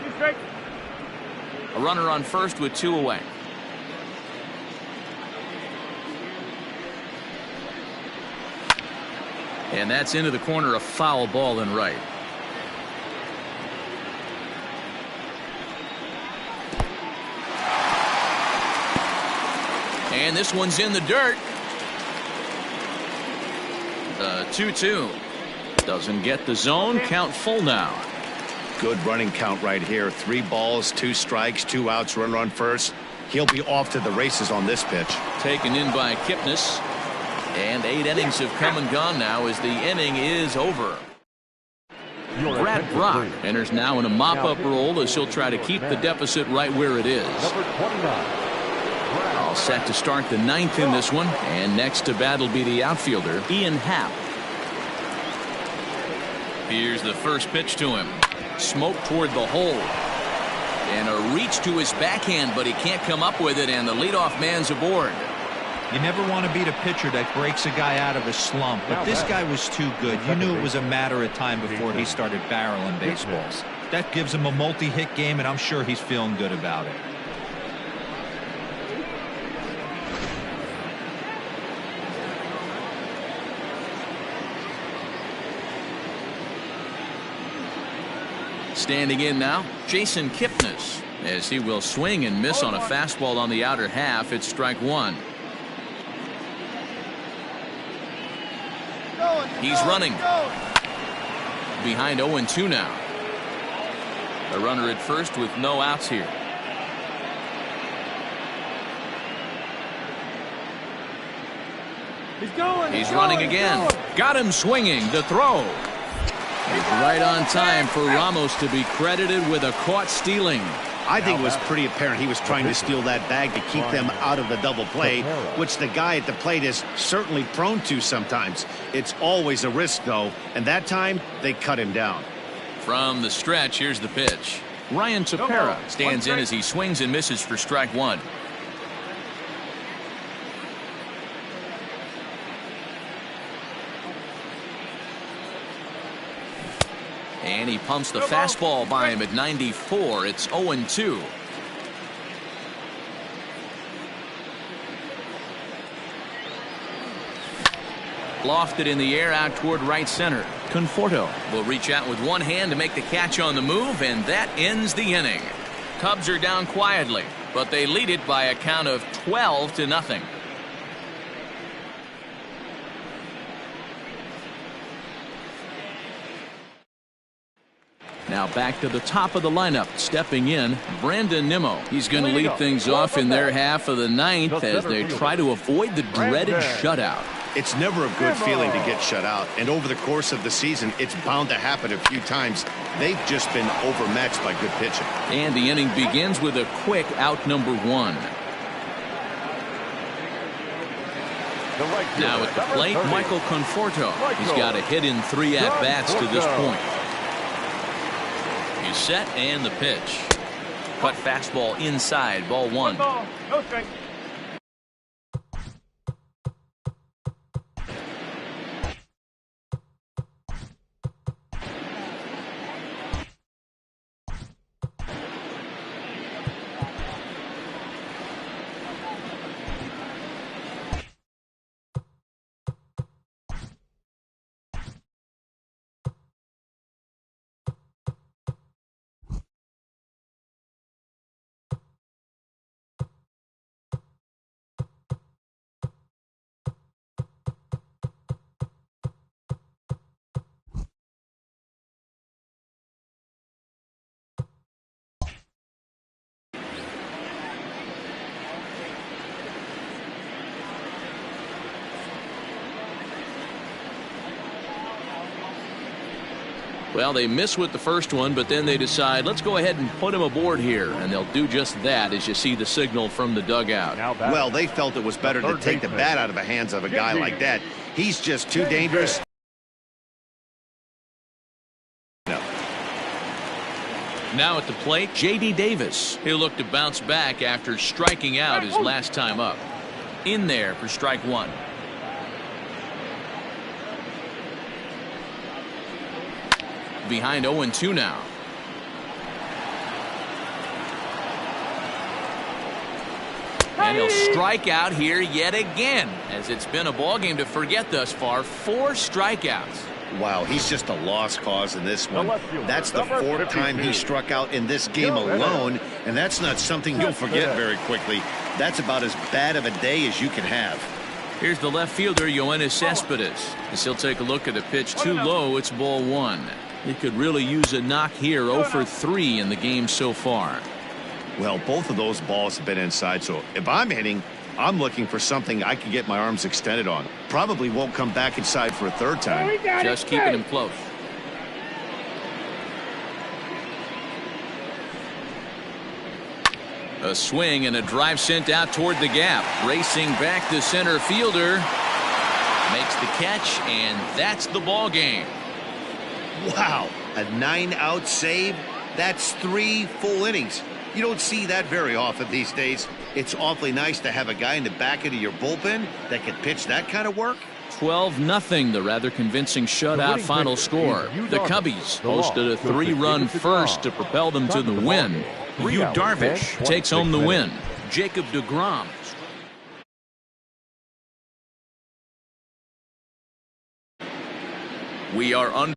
A runner on first with 2 away. And that's into the corner, a foul ball and right. And this one's in the dirt. The 2-2. Doesn't get the zone. Count full now. Good running count right here. 3 balls, 2 strikes, 2 outs, runner on first. He'll be off to the races on this pitch. Taken in by Kipnis. And 8 innings have come and gone now as the inning is over. Brad Brock enters now in a mop-up role as he'll try to keep the deficit right where it is. Number 29. All set to start the 9th in this one, and next to bat will be the outfielder Ian Happ. Here's the first pitch to him. Smoke toward the hole, and a reach to his backhand, but he can't come up with it, and the leadoff man's aboard. You never want to beat a pitcher that breaks a guy out of a slump, but this guy was too good. You knew it was a matter of time before he started barreling baseballs. That gives him a multi-hit game, and I'm sure he's feeling good about it. Standing in now, Jason Kipnis, as he will swing and miss on a fastball on the outer half. It's strike 1. He's running. Behind 0-2 now. A runner at first with no outs here. He's running again. Got him swinging. The throw. He's right on time for Ramos to be credited with a caught stealing. I think it was pretty apparent he was trying to steal that bag to keep them out of the double play, which the guy at the plate is certainly prone to sometimes. It's always a risk, though, and that time they cut him down. From the stretch, here's the pitch. Ryan Tepera stands in as he swings and misses for strike 1. And he pumps the fastball by him at 94. It's 0-2. Lofted in the air out toward right center. Conforto will reach out with one hand to make the catch on the move, and that ends the inning. Cubs are down quietly, but they lead it by a count of 12-0. Now back to the top of the lineup. Stepping in, Brandon Nimmo. He's going to lead things off in their half of the 9th as they try to avoid the dreaded shutout. It's never a good feeling to get shut out, and over the course of the season, it's bound to happen a few times. They've just been overmatched by good pitching. And the inning begins with a quick out number 1. Now at the plate, Michael Conforto. He's got a hit in 3 at-bats to this point. He's set, and the pitch. Cut fastball inside, ball 1. No strike. Well, they miss with the first one, but then they decide, let's go ahead and put him aboard here. And they'll do just that as you see the signal from the dugout. Well, they felt it was better to take the bat out of the hands of a guy like that. He's just too dangerous. No. Now at the plate, J.D. Davis. He'll look to bounce back after striking out his last time up. In there for strike one. Behind 0-2 now. And he'll strike out here yet again, as it's been a ball game to forget thus far. 4 strikeouts. Wow, he's just a lost cause in this one. That's the 4th time he struck out in this game alone, and that's not something you'll forget very quickly. That's about as bad of a day as you can have. Here's the left fielder, Yoenis Cespedes. As he'll take a look at a pitch too low, it's ball 1. He could really use a knock here. 0 for 3 in the game so far. Well, both of those balls have been inside, so if I'm hitting, I'm looking for something I can get my arms extended on. Probably won't come back inside for a 3rd time. Just keeping him close. A swing and a drive sent out toward the gap. Racing back the center fielder. Makes the catch, and that's the ball game. Wow, a 9-out save? That's 3 full innings. You don't see that very often these days. It's awfully nice to have a guy in the back end of your bullpen that can pitch that kind of work. 12-0, the rather convincing shutout final score. The Cubbies posted a 3-run first to propel them to the win. Yu Darvish takes home the win. Jacob deGrom. We are under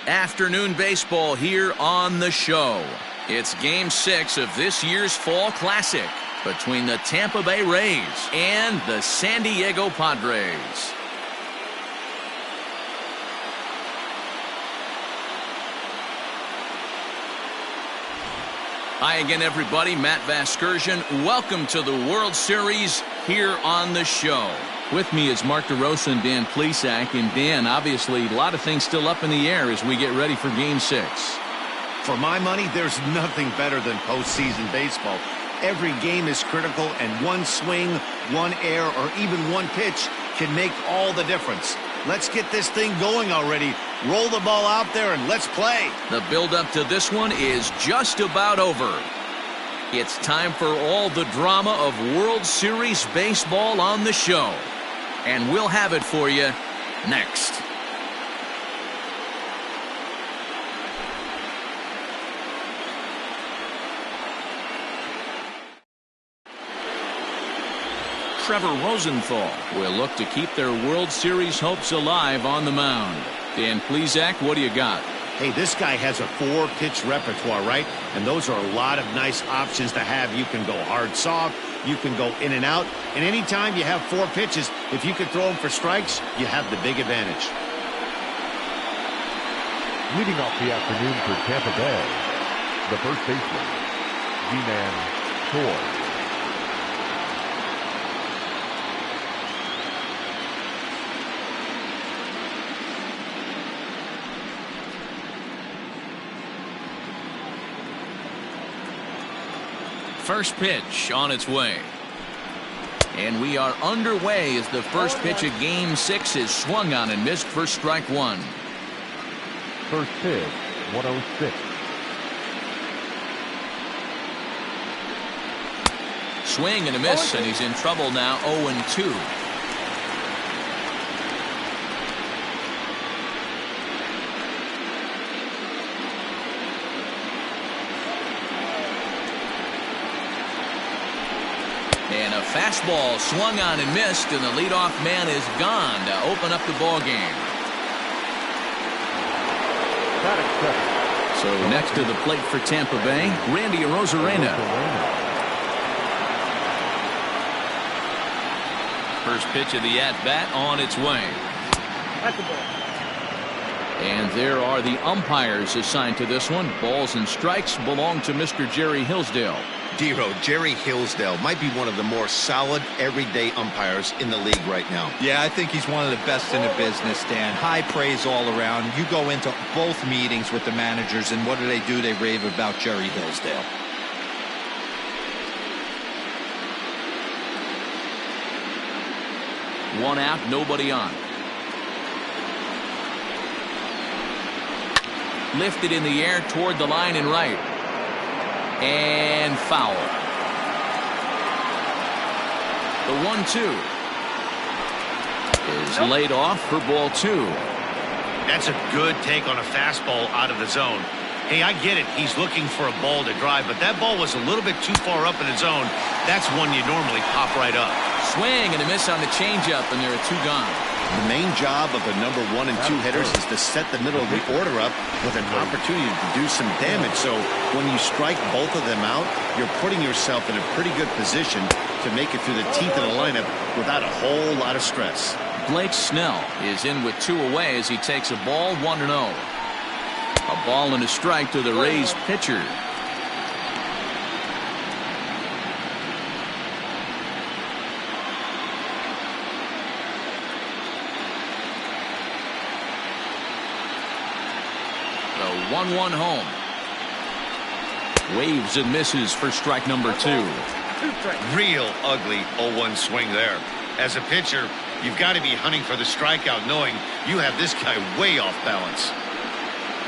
Afternoon baseball here on the show. It's Game 6 of this year's Fall Classic between the Tampa Bay Rays and the San Diego Padres. Hi again, everybody. Matt Vasgersian. Welcome to the World Series here on the show. With me is Mark DeRosa and Dan Plesac. And Dan, obviously, a lot of things still up in the air as we get ready for Game 6. For my money, there's nothing better than postseason baseball. Every game is critical, and one swing, one error, or even one pitch can make all the difference. Let's get this thing going already. Roll the ball out there and let's play. The build-up to this one is just about over. It's time for all the drama of World Series baseball on the show. And we'll have it for you next. Trevor Rosenthal will look to keep their World Series hopes alive on the mound. Dan Plesac, what do you got? Hey, this guy has a 4-pitch repertoire, right? And those are a lot of nice options to have. You can go hard, soft. You can go in and out. And anytime you have 4 pitches, if you can throw them for strikes, you have the big advantage. Leading off the afternoon for Tampa Bay, the first baseman, G-Man Choi. First pitch on its way. And we are underway as the first pitch of Game 6 is swung on and missed for strike 1. First pitch, 106. Swing and a miss, and he's in trouble now, 0-2. And a fastball swung on and missed, and the leadoff man is gone to open up the ball game. So next to the plate for Tampa Bay, Randy Arozarena. First pitch of the at-bat on its way. That's the ball. And there are the umpires assigned to this one. Balls and strikes belong to Mr. Jerry Hillsdale. Dero, Jerry Hillsdale might be one of the more solid everyday umpires in the league right now. Yeah, I think he's one of the best in the business, Dan. High praise all around. You go into both meetings with the managers, and what do? They rave about Jerry Hillsdale. One out, nobody on. Lifted in the air toward the line and right. And foul. The 1-2 is laid off for ball 2. That's a good take on a fastball out of the zone. Hey, I get it. He's looking for a ball to drive, but that ball was a little bit too far up in the zone. That's one you normally pop right up. Swing and a miss on the changeup, and there are 2 gone. The main job of the number 1 and 2 hitters is to set the middle of the order up with an opportunity to do some damage. So when you strike both of them out, you're putting yourself in a pretty good position to make it through the teeth of the lineup without a whole lot of stress. Blake Snell is in with 2 away as he takes a ball, 1-0. A ball and a strike to the Rays pitcher. The 1-1 home. Waves and misses for strike number 2. Real ugly 0-1 swing there. As a pitcher, you've got to be hunting for the strikeout, knowing you have this guy way off balance.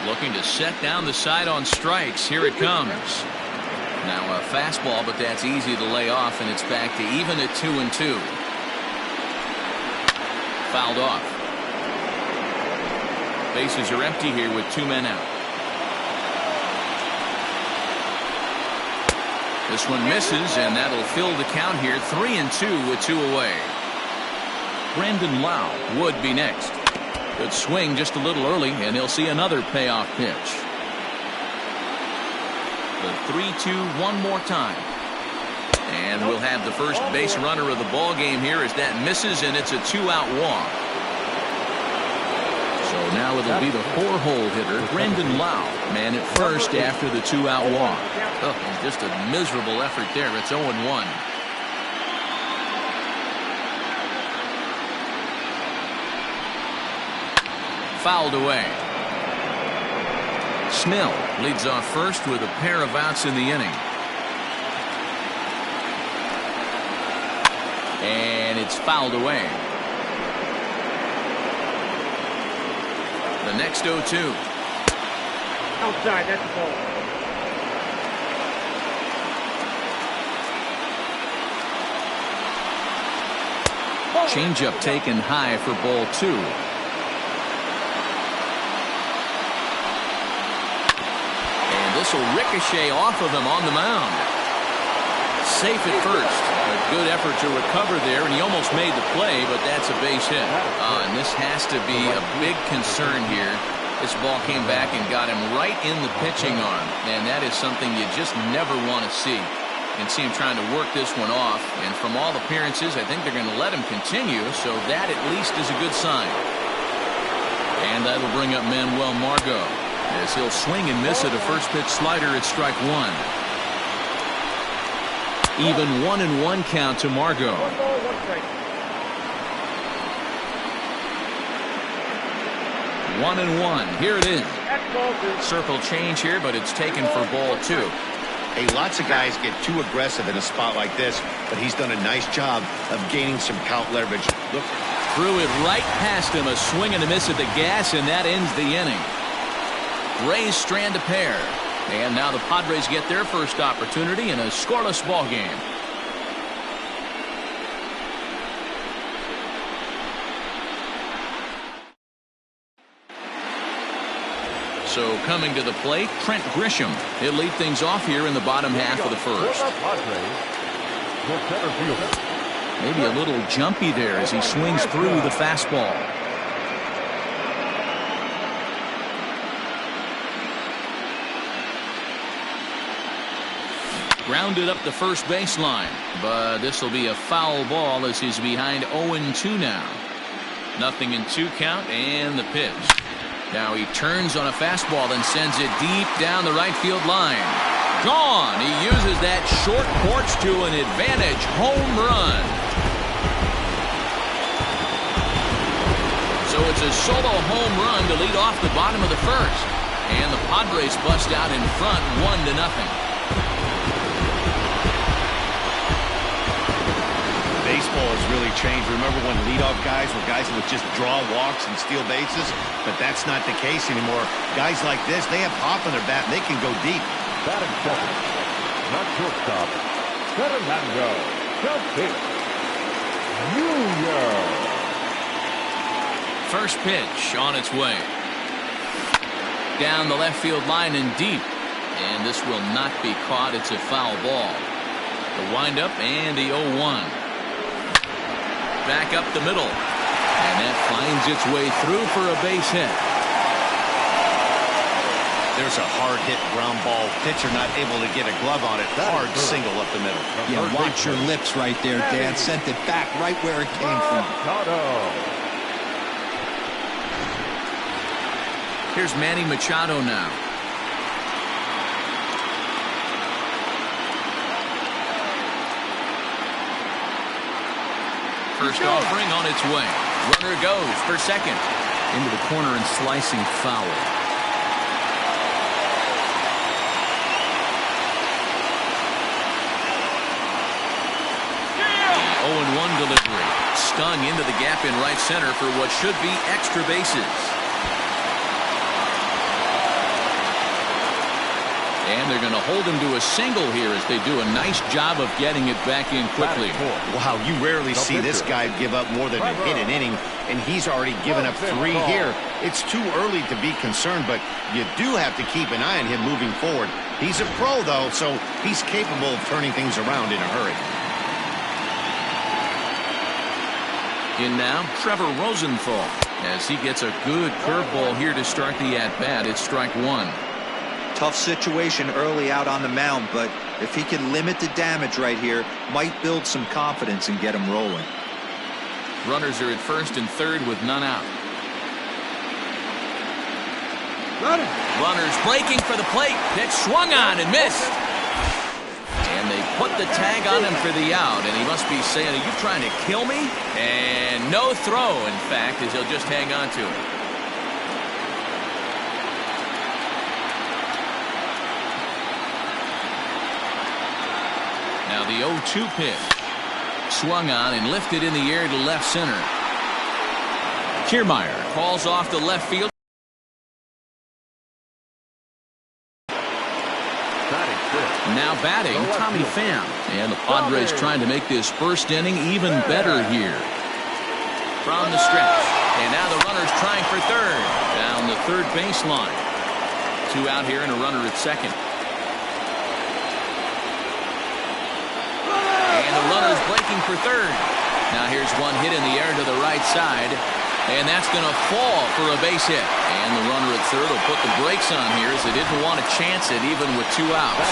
Looking to set down the side on strikes. Here it comes. Now a fastball, but that's easy to lay off, and it's back to even at 2-2. Fouled off. Bases are empty here with 2 men out. This one misses, and that'll fill the count here. 3-2 with 2 away. Brandon Lau would be next. Good swing just a little early, and he'll see another payoff pitch. The 3-2 one more time. And we'll have the first base runner of the ball game here as that misses, and it's a 2-out walk. So now it'll be the 4-hole hitter, Brendan Lau, man at first after the 2-out walk. Oh, just a miserable effort there. It's 0-1. Fouled away. Snell leads off first with a pair of outs in the inning. And it's fouled away. The next 0-2. Outside, that's the ball. Changeup taken high for ball 2. And this will ricochet off of him on the mound. Safe at first. A good effort to recover there, and he almost made the play, but that's a base hit. And this has to be a big concern here. This ball came back and got him right in the pitching arm, and that is something you just never want to see. You can see him trying to work this one off, and from all appearances, I think they're going to let him continue, so that at least is a good sign. And that'll bring up Manuel Margot, as he'll swing and miss at a first pitch slider at strike 1. Even 1-1 count to Margot. 1-1. Here it is. Circle change here, but it's taken for ball 2. Hey, lots of guys get too aggressive in a spot like this, but he's done a nice job of gaining some count leverage. Look, threw it right past him, a swing and a miss at the gas, and that ends the inning. Rays strand a pair, and now the Padres get their first opportunity in a scoreless ball game. So coming to the plate, Trent Grisham. He'll lead things off here in the bottom half of the first. Maybe a little jumpy there as he swings through the fastball. Grounded up the first baseline, but this will be a foul ball as he's behind 0-2 now. 0-2 count, and the pitch. Now he turns on a fastball and sends it deep down the right field line. Gone. He uses that short porch to an advantage home run. So it's a solo home run to lead off the bottom of the first. And the Padres bust out in front 1-0. baseball has really changed. Remember when leadoff guys were guys that would just draw walks and steal bases? But that's not the case anymore. Guys like this, they have pop in their bat, and they can go deep. Batting second, not shortstop, Fernando Tatis Jr. First pitch on its way. Down the left field line and deep. And this will not be caught. It's a foul ball. The windup and the 0-1. Back up the middle. And that finds its way through for a base hit. There's a hard hit ground ball. Pitcher not able to get a glove on it. Hard single up the middle. Yeah, watch your lips right there, Dan. Sent it back right where it came from. Here's Manny Machado now. First offering on its way. Runner goes for second. Into the corner and slicing foul. The 0-1 delivery. Stung into the gap in right center for what should be extra bases. And they're going to hold him to a single here as they do a nice job of getting it back in quickly. Wow, you rarely see this guy give up more than a hit an inning, and he's already given up 3 here. It's too early to be concerned, but you do have to keep an eye on him moving forward. He's a pro, though, so he's capable of turning things around in a hurry. In now, Trevor Rosenthal. as he gets a good curveball here to start the at-bat. It's strike one. Tough situation early out on the mound, but if he can limit the damage right here, might build some confidence and get him rolling. Runners are at first and third with none out. Runners breaking for the plate. Pitch swung on and missed. And they put the tag on him for the out, and he must be saying, are you trying to kill me? And no throw, in fact, as he'll just hang on to it. Now the 0-2 pitch. Swung on and lifted in the air to left center. Kiermaier calls off the left field. Now batting, Tommy Pham. And the Padres trying to make this first inning even better here. From the stretch. And now the runner's trying for third. Down the third baseline. 2 out here and a runner at second. And the runner's breaking for third. Now here's one hit in the air to the right side. And that's going to fall for a base hit. And the runner at third will put the brakes on here as they didn't want to chance it even with 2 outs.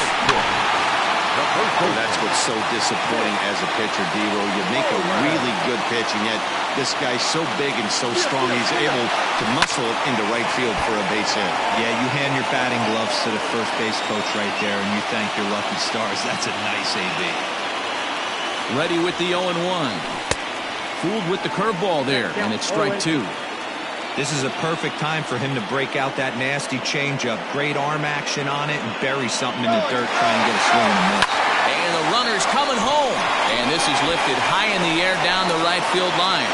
That's what's so disappointing as a pitcher, D-Roll. You make a really good pitch, and yet this guy's so big and so strong, he's able to muscle it into right field for a base hit. Yeah, you hand your batting gloves to the first base coach right there, and you thank your lucky stars. That's a nice AB. Ready with the 0-1. Fooled with the curveball there, and it's strike 2. This is a perfect time for him to break out that nasty changeup. Great arm action on it and bury something in the dirt, try and get a swing and a miss. And the runner's coming home. And this is lifted high in the air down the right field line.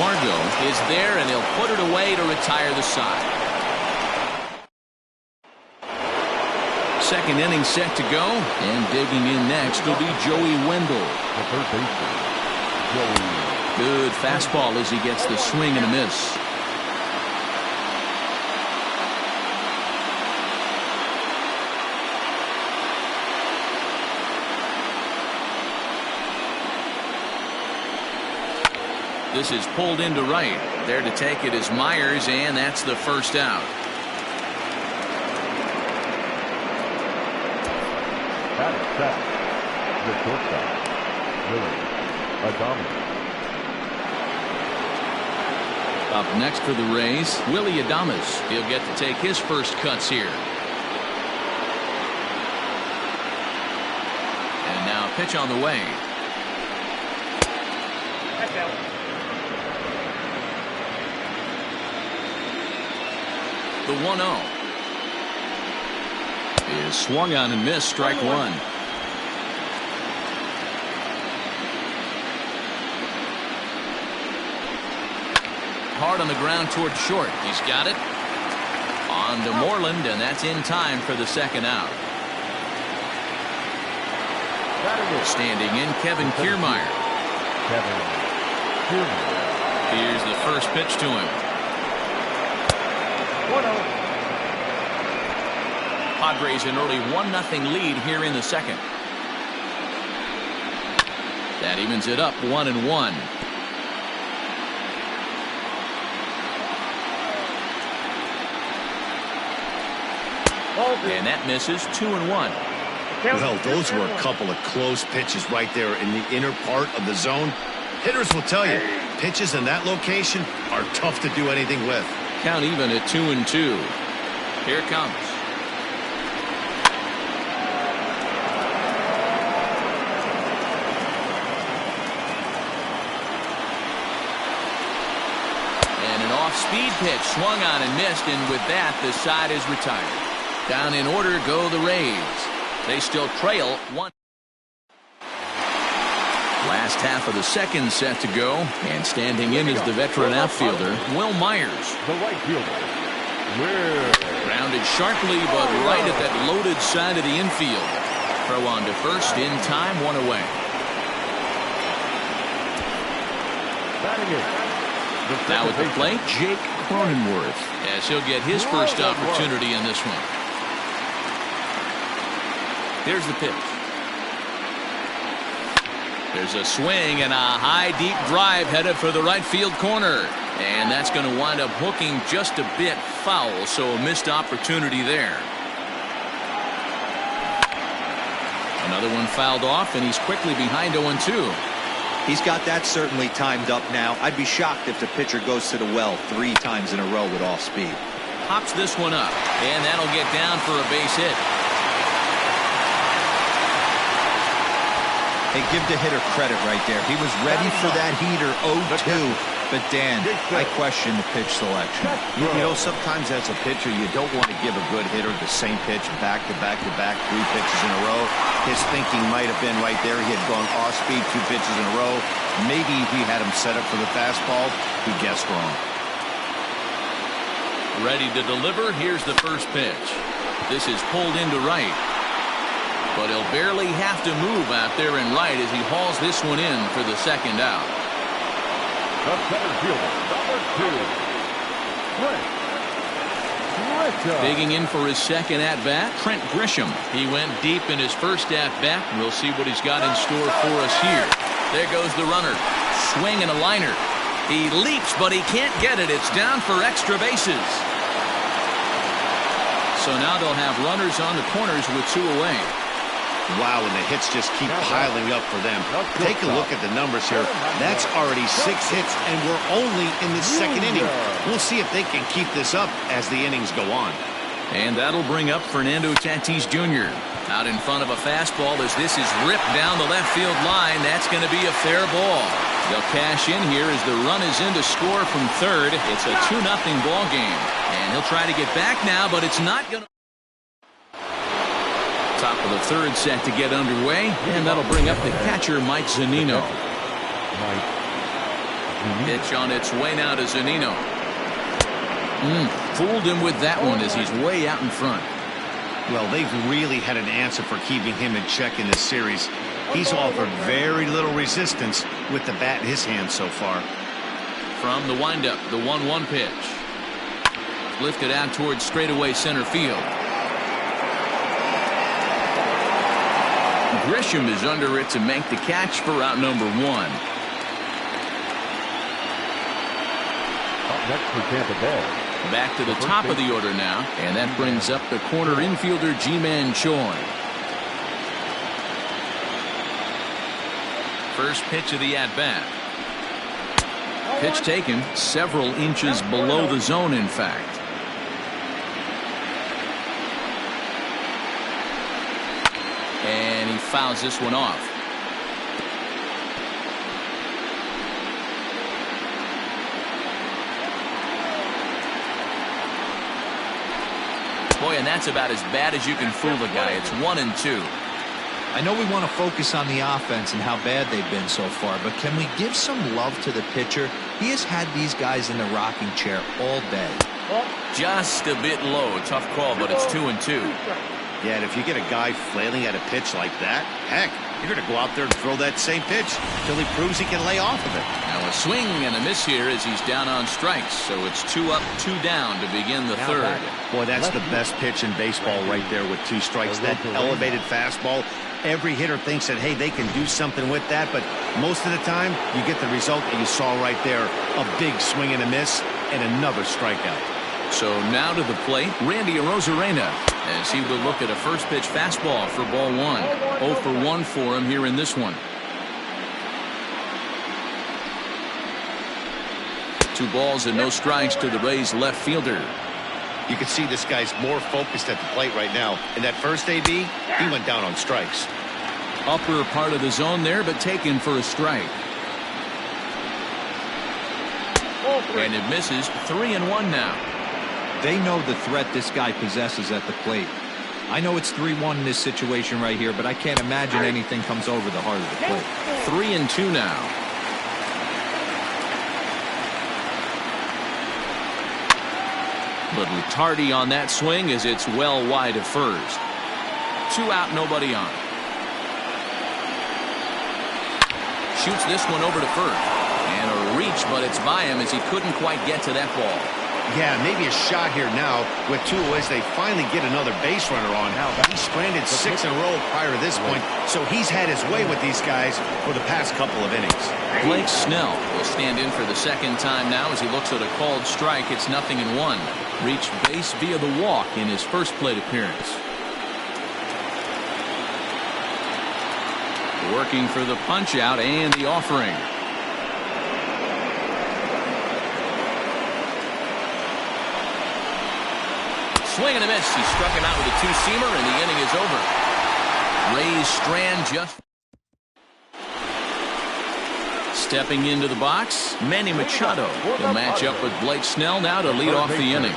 Margot is there, and he'll put it away to retire the side. Second inning set to go, and digging in next will be Joey Wendell. The third baseman, Joey. Good fastball as he gets the swing and a miss. This is pulled into right. There to take it is Myers, and that's the first out. Batting second, the shortstop, Willie Adames. Up next for the Rays, Willie Adames. He'll get to take his first cuts here. And now a pitch on the way. The 1-0 is swung on and missed. Strike 1. Hard on the ground toward short. He's got it. On to Moreland, and that's in time for the second out. Standing in, Kevin Kiermaier. Here's the first pitch to him. Padres an early 1-0 lead here in the second. That evens it up 1-1. And that misses 2-1. Well, those were a couple of close pitches right there in the inner part of the zone. Hitters will tell you, pitches in that location are tough to do anything with. Count even at 2-2. Here it comes. And an off-speed pitch swung on and missed, and with that, the side is retired. Down in order go the Rays. They still trail 1. Last half of the second set to go, and standing in is the veteran outfielder, Will Myers. The right fielder, Grounded sharply, but right at that loaded side of the infield. Throw on to first, in time, 1 away. Now at the plate, Jake Cronenworth, as he'll get his first opportunity in this one. Here's the pitch. There's a swing and a high, deep drive headed for the right field corner. And that's going to wind up hooking just a bit foul, so a missed opportunity there. Another one fouled off, and he's quickly behind 0-2. He's got that certainly timed up now. I'd be shocked if the pitcher goes to the well 3 times in a row with off speed. Pops this one up, and that'll get down for a base hit. Hey, give the hitter credit right there. He was ready for that heater 0-2. But, Dan, I question the pitch selection. You know, sometimes as a pitcher, you don't want to give a good hitter the same pitch back to back to back, 3 pitches in a row. His thinking might have been right there. He had gone off speed 2 pitches in a row. Maybe he had him set up for the fastball. He guessed wrong. Ready to deliver. Here's the first pitch. This is pulled into right. But he'll barely have to move out there in right as he hauls this one in for the second out. The center fielder, number 2, Digging in for his second at-bat, Trent Grisham. He went deep in his first at-bat. We'll see what he's got in store for us here. There goes the runner. Swing and a liner. He leaps, but he can't get it. It's down for extra bases. So now they'll have runners on the corners with 2 away. Wow, and the hits just keep piling up for them. Take a look at the numbers here. That's already 6 hits, and we're only in the second inning. We'll see if they can keep this up as the innings go on. And that'll bring up Fernando Tatis Jr. Out in front of a fastball as this is ripped down the left field line. That's going to be a fair ball. They'll cash in here as the run is in to score from third. It's a 2-0 ball game. And he'll try to get back now, but it's not going to. Top of the third set to get underway, and that'll bring up the catcher, Mike Zunino. Pitch on its way now to Zunino. Fooled him with that one as he's way out in front. Well, they've really had an answer for keeping him in check in this series. He's offered very little resistance with the bat in his hand so far. From the windup, the 1-1 pitch. Lifted out towards straightaway center field. Grisham is under it to make the catch for out number 1. Up next for Tampa Bay. Back to the top of the order now, and that brings up the corner infielder Ji-Man Choi. First pitch of the at-bat. Pitch taken several inches below the zone, in fact. And he fouls this one off. Boy, and that's about as bad as you can fool a guy. It's 1-2. I know we want to focus on the offense and how bad they've been so far, but can we give some love to the pitcher? He has had these guys in the rocking chair all day. Just a bit low. Tough call, but it's 2-2. Yeah, and if you get a guy flailing at a pitch like that, heck, you're going to go out there and throw that same pitch till he proves he can lay off of it. Now a swing and a miss here as he's down on strikes. So it's 2 up, 2 down to begin the third. Boy, that's the best pitch in baseball right there with 2 strikes. That elevated fastball. Every hitter thinks that, hey, they can do something with that. But most of the time, you get the result that you saw right there. A big swing and a miss and another strikeout. So now to the plate, Randy Arozarena, as he will look at a first pitch fastball for ball 1. 0 for 1 for him here in this one. 2 balls and no strikes to the Rays left fielder. You can see this guy's more focused at the plate right now. In that first AB, he went down on strikes. Upper part of the zone there, but taken for a strike. And it misses. 3-1 now. They know the threat this guy possesses at the plate. I know it's 3-1 in this situation right here, but I can't imagine anything comes over the heart of the plate. 3-2 now. Little tardy on that swing as it's well wide of first. 2 out, nobody on. Shoots this one over to first. And a reach, but it's by him as he couldn't quite get to that ball. Yeah, maybe a shot here now with two as they finally get another base runner on. He's stranded 6 in a row prior to this point, so he's had his way with these guys for the past couple of innings. Blake Snell will stand in for the second time now as he looks at a called strike. It's 0-1. Reached base via the walk in his first plate appearance. Working for the punch out and the offering. Swing and a miss. He struck him out with a two-seamer, and the inning is over. Rays Strand just stepping into the box. Manny Machado will match up with Blake Snell now to lead off the inning.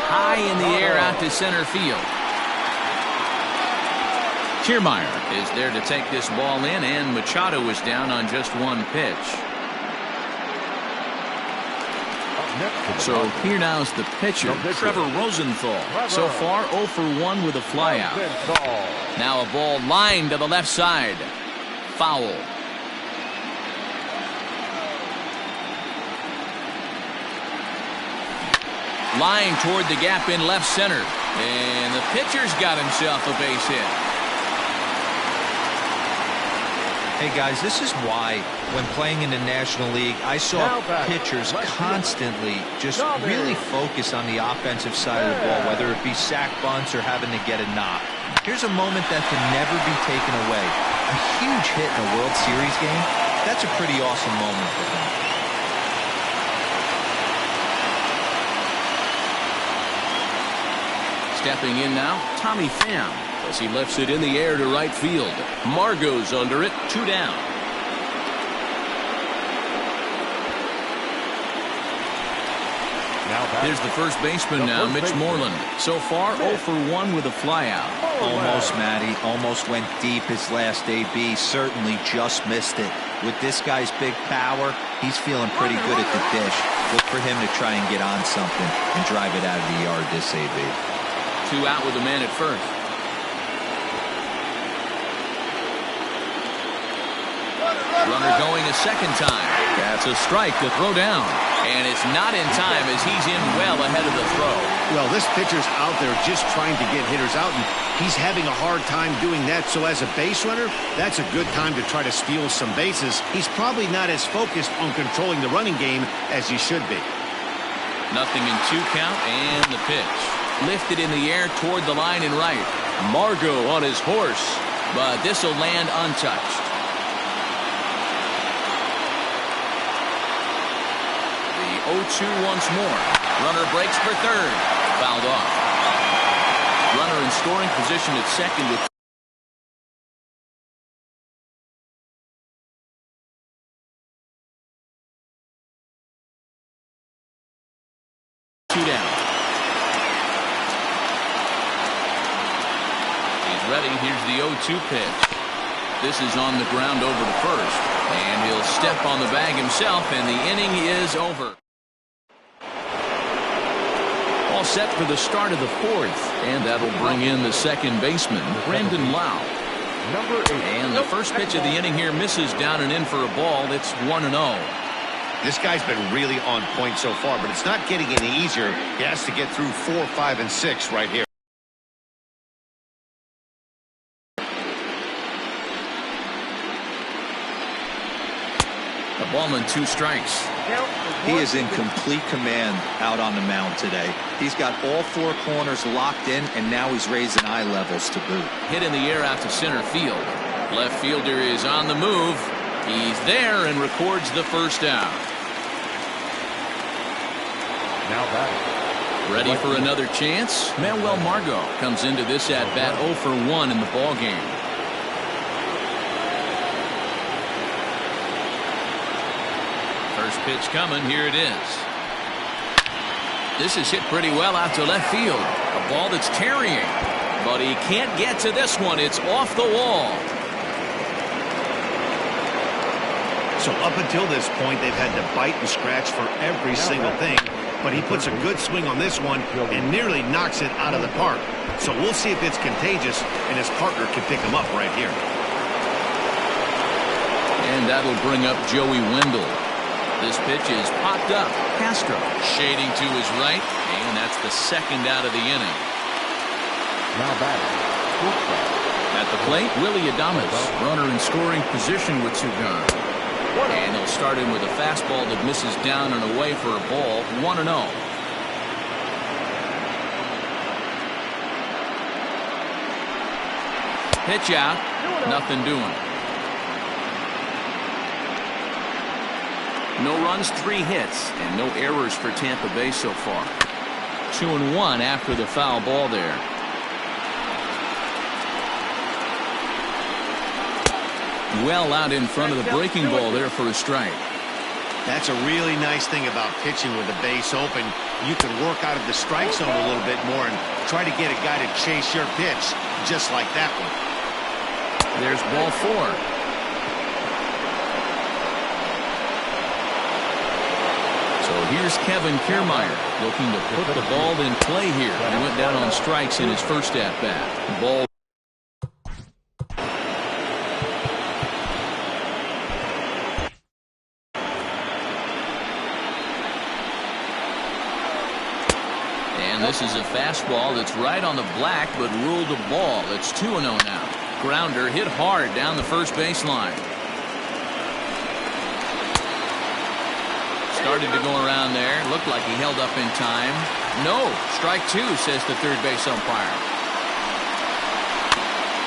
High in the air out to center field. Kiermaier is there to take this ball in, and Machado is down on just one pitch. So here now is the pitcher, Trevor Rosenthal. So far 0 for 1 with a flyout. Now a ball lined to the left side. Foul. Line toward the gap in left center. And the pitcher's got himself a base hit. Hey guys, this is why when playing in the National League, I saw pitchers constantly just really focus on the offensive side of the ball, whether it be sack bunts or having to get a knock. Here's a moment that can never be taken away. A huge hit in a World Series game. That's a pretty awesome moment for him. Stepping in now, Tommy Pham, as he lifts it in the air to right field. Margot's under it, 2 down. Here's the first baseman now, Mitch Moreland. So far 0 for 1 with a flyout. Almost, Matty. Almost went deep his last AB. Certainly just missed it. With this guy's big power, he's feeling pretty good at the dish. Look for him to try and get on something and drive it out of the yard this AB. 2 out with a man at first. Runner going a second time. That's a strike to throw down. And it's not in time as he's in well ahead of the throw. Well, this pitcher's out there just trying to get hitters out, and he's having a hard time doing that. So as a base runner, that's a good time to try to steal some bases. He's probably not as focused on controlling the running game as he should be. 0-2 count and the pitch. Lifted in the air toward the line and right. Margot on his horse, but this will land untouched. The 0-2 once more. Runner breaks for third. Fouled off. Runner in scoring position at second with ready. Here's the 0-2 pitch. This is on the ground over to first. And he'll step on the bag himself, and the inning is over. All set for the start of the fourth. And that'll bring in the second baseman, Brandon Lau. And the first pitch of the inning here misses down and in for a ball. It's 1-0. This guy's been really on point so far, but it's not getting any easier. He has to get through 4, 5, and 6 right here. A ball and 2 strikes. He is in complete command out on the mound today. He's got all 4 corners locked in, and now he's raising eye levels to boot. Hit in the air out to center field. Left fielder is on the move. He's there and records the first out. Now batting. Ready for another chance? Manuel Margot comes into this at-bat 0 for 1 in the ballgame. First pitch coming. Here it is. This is hit pretty well out to left field. A ball that's tarrying. But he can't get to this one. It's off the wall. So up until this point, they've had to bite and scratch for every single thing. But he puts a good swing on this one and nearly knocks it out of the park. So we'll see if it's contagious and his partner can pick him up right here. And that'll bring up Joey Wendell. This pitch is popped up. Castro shading to his right, and that's the second out of the inning. Now batting. At the plate, Willie Adames, runner in scoring position with 2 gone. And he'll start in with a fastball that misses down and away for a ball, 1-0. Pitch out, nothing doing. No runs, 3 hits, and no errors for Tampa Bay so far. 2-1 after the foul ball there. Well out in front of the breaking ball there for a strike. That's a really nice thing about pitching with the base open. You can work out of the strike zone a little bit more and try to get a guy to chase your pitch, just like that one. There's ball 4. So here's Kevin Kiermaier looking to put the ball in play here. He went down on strikes in his first at-bat. Ball. This is a fastball that's right on the black, but ruled a ball. It's 2-0 now. Grounder hit hard down the first baseline. Started to go around there. Looked like he held up in time. No. Strike 2, says the third base umpire.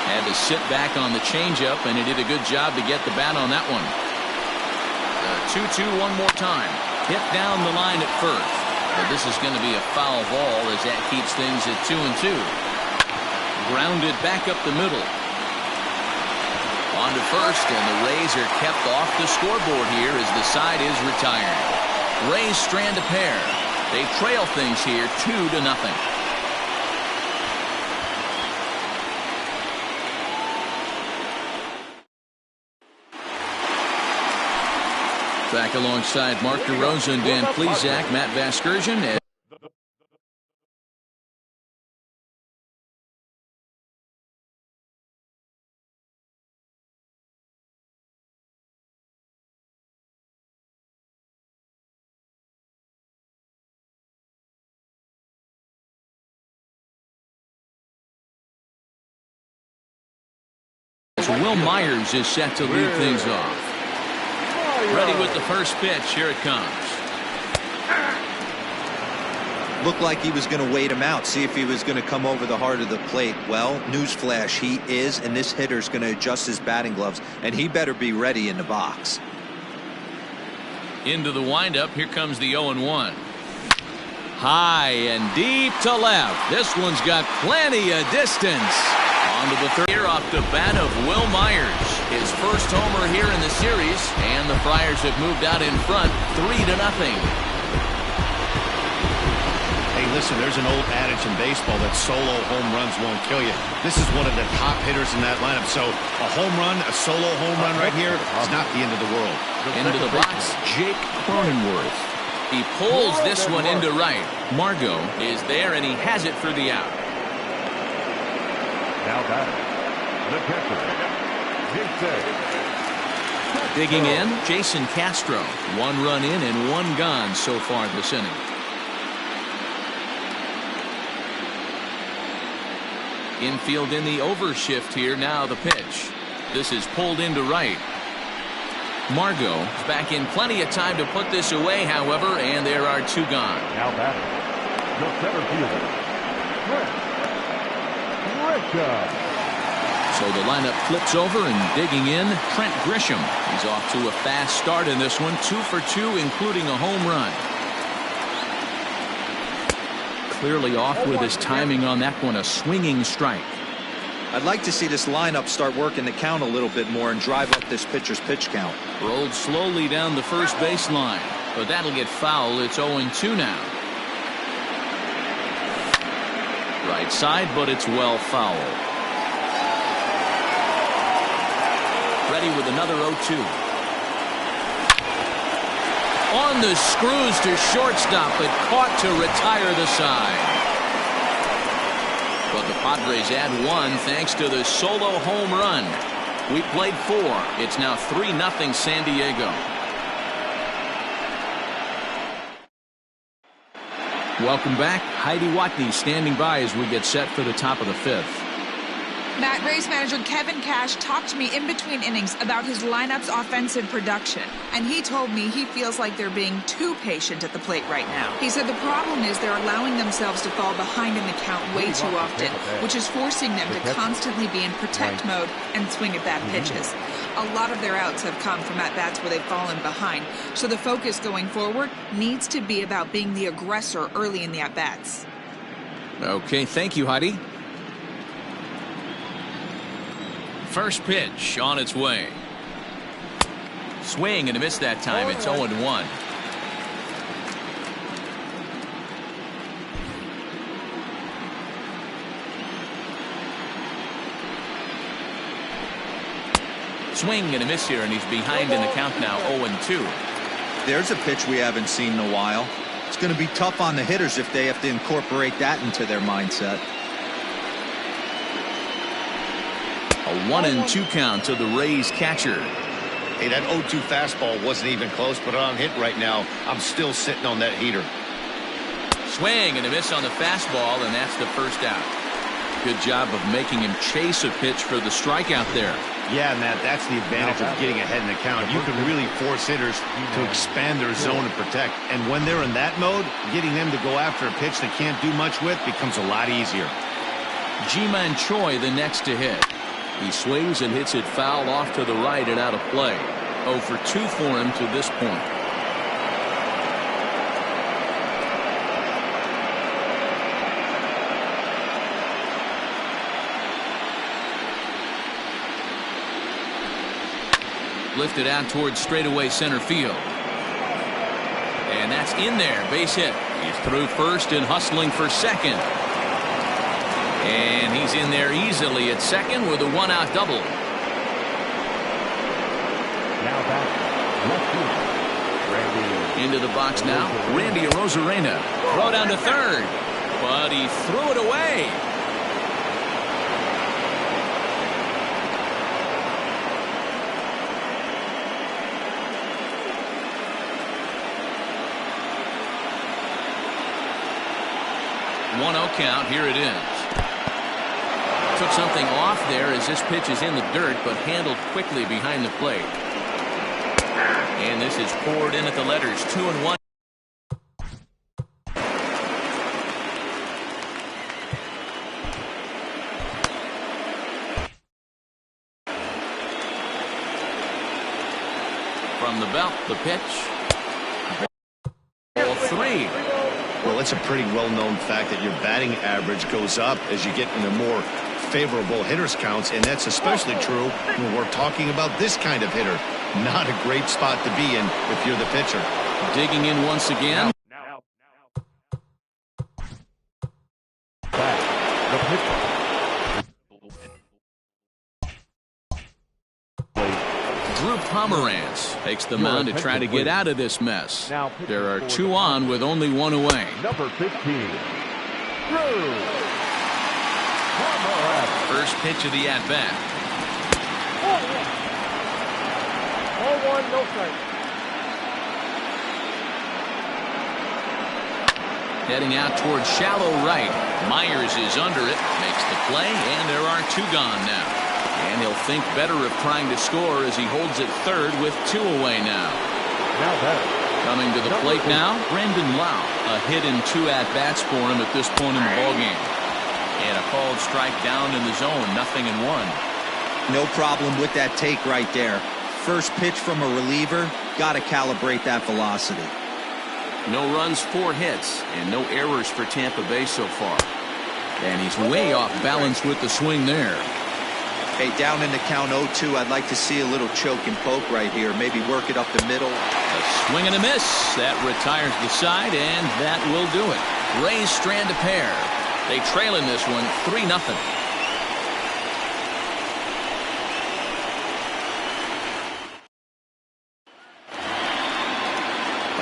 Had to sit back on the changeup, and he did a good job to get the bat on that one. 2-2 one more time. Hit down the line at first. But this is going to be a foul ball as that keeps things at 2-2. Grounded back up the middle. On to first, and the Rays are kept off the scoreboard here as the side is retired. Rays strand a pair. They trail things here 2-0. Back alongside Mark DeRosa and Dan Plesac, Matt Vasgersian. Will Myers is set to lead things off. Ready with the first pitch. Here it comes. Looked like he was going to wait him out, see if he was going to come over the heart of the plate. Well, newsflash, he is, and this hitter's going to adjust his batting gloves, and he better be ready in the box. Into the windup. Here comes the 0-1. High and deep to left. This one's got plenty of distance. On to the third here off the bat of Will Myers. His first homer here in the series, and the Friars have moved out in front 3-0. Hey, listen, there's an old adage in baseball that solo home runs won't kill you. This is one of the top hitters in that lineup. So a home run, a solo home run right here is not the end of the world. Into the box, Jake Cronenworth. He pulls this one into right. Margot is there, and he has it for the out. Now batting, the catcher, digging in, Jason Castro. 1 run in and 1 gone so far this inning. Infield in the overshift here. Now the pitch. This is pulled into right. Margot is back in plenty of time to put this away, however, and there are 2 gone. Now batting, the center fielder, Grisham. So the lineup flips over, and digging in, Trent Grisham. He's off to a fast start in this one, 2 for 2, including a home run. Clearly off with his timing on that one, a swinging strike. I'd like to see this lineup start working the count a little bit more and drive up this pitcher's pitch count. Rolled slowly down the first baseline, but that'll get foul. It's 0-2 now. Right side, but it's well foul. Ready with another 0-2. On the screws to shortstop, but caught to retire the side. But the Padres add 1 thanks to the solo home run. We played 4. It's now 3-0 San Diego. Welcome back. Heidi Watney standing by as we get set for the top of the fifth. Matt, Rays manager Kevin Cash talked to me in between innings about his lineup's offensive production, and he told me he feels like they're being too patient at the plate right now. He said the problem is they're allowing themselves to fall behind in the count way too often, which is forcing them to constantly be in protect mode and swing at bad pitches. A lot of their outs have come from at-bats where they've fallen behind, so the focus going forward needs to be about being the aggressor early in the at-bats. Okay, thank you, Heidi. First pitch on its way. Swing and a miss that time. It's 0-1. Swing and a miss here, and he's behind in the count now, 0-2. There's a pitch we haven't seen in a while. It's going to be tough on the hitters if they have to incorporate that into their mindset. A 1-2 count to the Rays catcher. Hey, that 0-2 fastball wasn't even close, but on hit right now, I'm still sitting on that heater. Swing and a miss on the fastball, and that's the first out. Good job of making him chase a pitch for the strikeout there. Yeah, Matt, that's the advantage of getting ahead in the count. You can really force hitters to expand their zone and protect. And when they're in that mode, getting them to go after a pitch they can't do much with becomes a lot easier. Ji-Man Choi the next to hit. He swings and hits it foul off to the right and out of play. 0 for 2 for him to this point. Lifted out towards straightaway center field. And that's in there. Base hit. He's through first and hustling for second. And he's in there easily at second with a 1-out double. Now back, left field, Randy. Into the box now, Randy Arozarena. Throw down to third, but he threw it away. One 0 count. Here it is. Took something off there as this pitch is in the dirt, but handled quickly behind the plate. And this is poured in at the letters. 2-1. From the belt, the pitch. Ball 3. Well, it's a pretty well-known fact that your batting average goes up as you get into more favorable hitters counts, and that's especially true when we're talking about this kind of hitter. Not a great spot to be in if you're the pitcher. Digging in once again. The pitcher. Drew Pomerantz takes the mound to try to get out of this mess. There are 2 on with only 1 away. Number 15, Drew. First pitch of the at-bat. 0-1, no strike. Heading out towards shallow right. Myers is under it, makes the play, and there are 2 gone now. And he'll think better of trying to score as he holds it third with 2 away now. Now batter. Coming to the plate now, Brendan Lau. A hit in 2 at-bats for him at this point in the ballgame. And a called strike down in the zone, 0-1. No problem with that take right there. First pitch from a reliever, got to calibrate that velocity. No runs, 4 hits, and no errors for Tampa Bay so far. And he's way off balance with the swing there. Hey, down in the count 0-2, I'd like to see a little choke and poke right here. Maybe work it up the middle. A swing and a miss. That retires the side, and that will do it. Rays strand a pair. They trail in this one 3-0.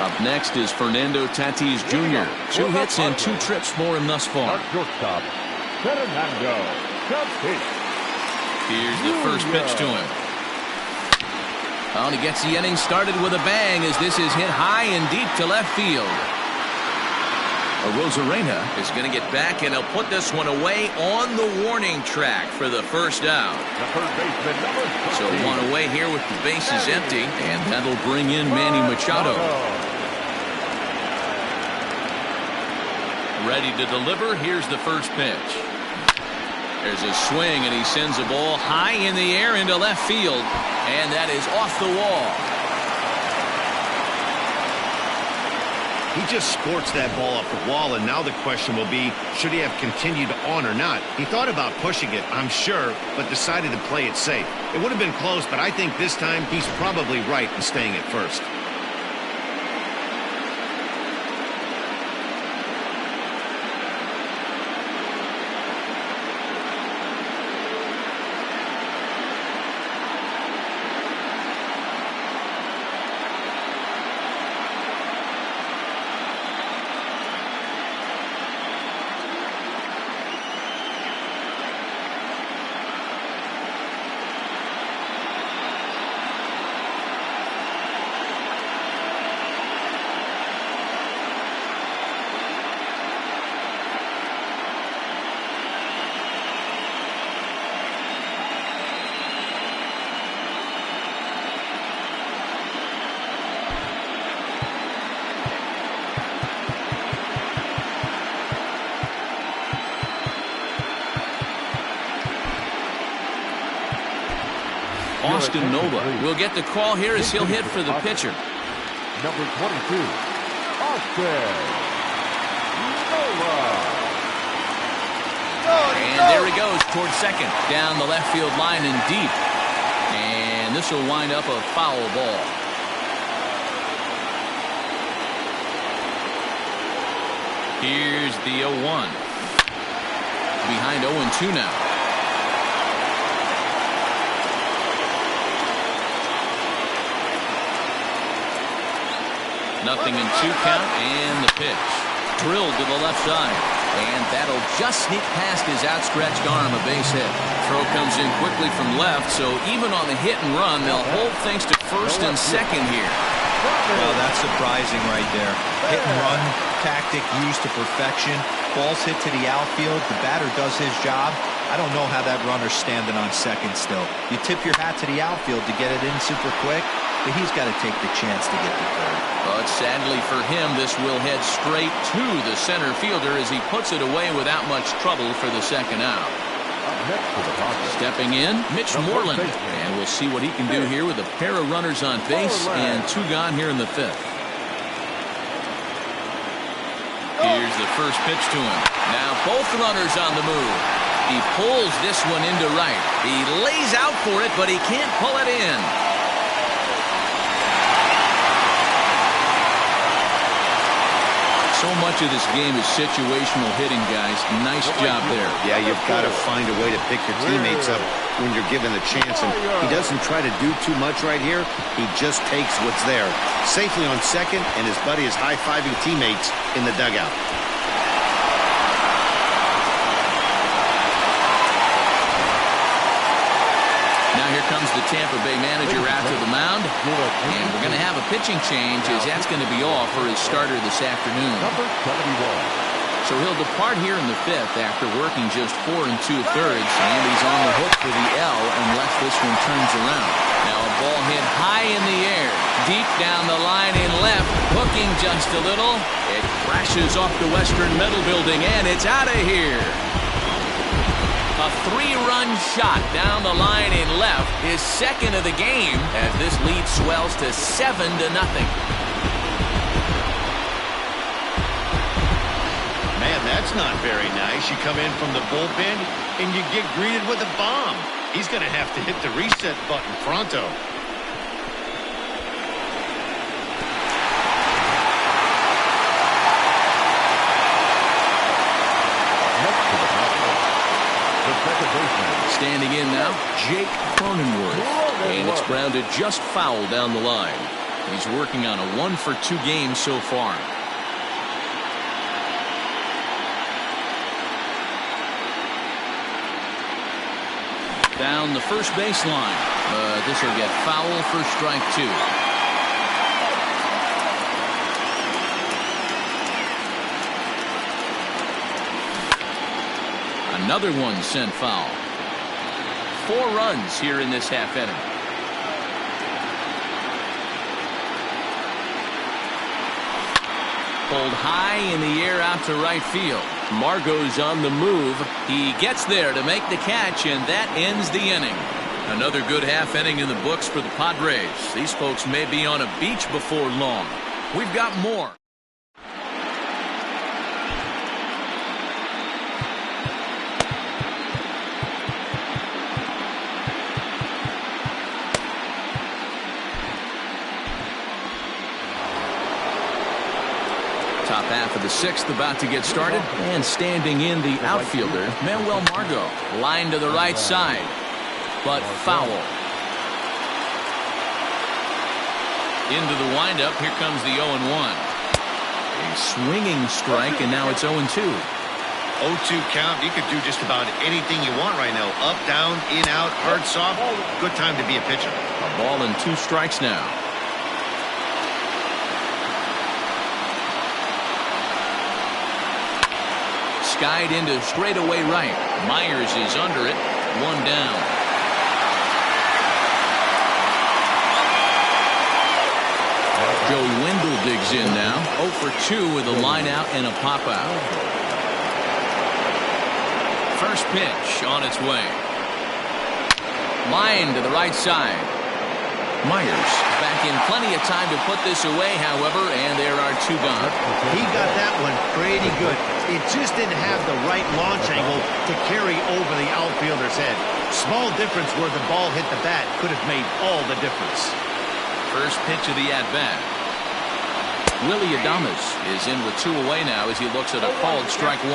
Up next is Fernando Tatis Jr. 2 hits and 2 trips for him thus far. Shortstop, Fernando Tatis. Here's the first pitch to him. Oh, and he gets the inning started with a bang as this is hit high and deep to left field. Rosarena is going to get back, and he'll put this one away on the warning track for the first out. The third baseman, number 13. So one away here with the bases empty, and that'll bring in Manny Machado. Ready to deliver. Here's the first pitch. There's a swing, and he sends a ball high in the air into left field, and that is off the wall. He just squirts that ball off the wall, and now the question will be, should he have continued on or not? He thought about pushing it, I'm sure, but decided to play it safe. It would have been close, but I think this time he's probably right in staying at first. Austin Nova will get the call here as he'll hit for the pitcher. Number 22, Austin Nova. And there he goes towards second, down the left field line and deep. And this will wind up a foul ball. Here's the 0-1. Behind 0-2 now. Nothing in 2 count, and the pitch. Drilled to the left side. And that'll just sneak past his outstretched arm, a base hit. Throw comes in quickly from left, so even on the hit and run, they'll hold things to first and second here. Well, that's surprising right there. Hit and run tactic used to perfection. Ball's hit to the outfield. The batter does his job. I don't know how that runner's standing on second still. You tip your hat to the outfield to get it in super quick, but he's got to take the chance to get to third. But sadly for him, this will head straight to the center fielder as he puts it away without much trouble for the second out. Stepping in, Mitch Moreland. And we'll see what he can do here with a pair of runners on base and 2 gone here in the 5th. Here's the first pitch to him. Now both runners on the move. He pulls this one into right. He lays out for it, but he can't pull it in. So much of this game is situational hitting, guys. Nice job there. Yeah, you've got to find a way to pick your teammates up when you're given the chance. And he doesn't try to do too much right here. He just takes what's there. Safely on second, and his buddy is high-fiving teammates in the dugout. Now here comes the Tampa Bay manager out to the mound. And we're going to have a pitching change as that's going to be off for his starter this afternoon. Number 71. So he'll depart here in the 5th after working just 4 2/3. And he's on the hook for the L unless this one turns around. Now a ball hit high in the air. Deep down the line in left. Hooking just a little. It crashes off the Western Metal Building and it's out of here. A 3-run shot down the line in left, his second of the game, as this lead swells to 7-0. Man, that's not very nice. You come in from the bullpen and you get greeted with a bomb. He's going to have to hit the reset button pronto. Standing in now, Jake Cronenworth. And it's grounded just foul down the line. He's working on a 1-for-2 game so far. Down the first baseline. This will get foul for strike 2. Another one sent foul. 4 runs here in this half inning. Pulled high in the air out to right field. Margot's on the move. He gets there to make the catch, and that ends the inning. Another good half inning in the books for the Padres. These folks may be on a beach before long. We've got more. Top half of the 6th about to get started, and standing in the outfielder, Manuel Margot. Line to the right side, but foul. Into the windup, here comes the 0-1. A swinging strike, and now it's 0-2. 0-2 count. You could do just about anything you want right now. Up, down, in, out, hard, soft. Good time to be a pitcher. A ball and 2 strikes now. Skied into straightaway right. Myers is under it. 1 down. Joey Wendell digs in now. 0 for 2 with a line out and a pop out. First pitch on its way. Line to the right side. Myers back in plenty of time to put this away, however, and there are 2 gone. He got that one pretty good. It just didn't have the right launch angle to carry over the outfielder's head. Small difference where the ball hit the bat could have made all the difference. First pitch of the at-bat. Willie Adames is in with 2 away now as he looks at a called strike 1.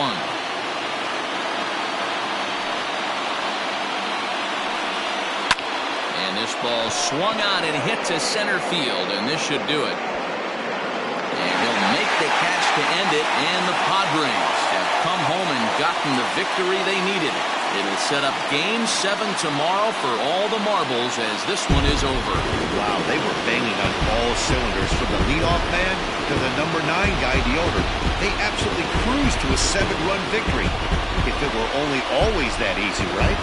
And this ball swung on and hit to center field, and this should do it. And he'll make the catch to end it, and the Padres have come home and gotten the victory they needed. It'll set up Game 7 tomorrow for all the marbles as this one is over. Wow, they were banging on all cylinders from the leadoff man to the number 9 guy, the owner. They absolutely cruised to a 7-run victory. If it were only always that easy, right?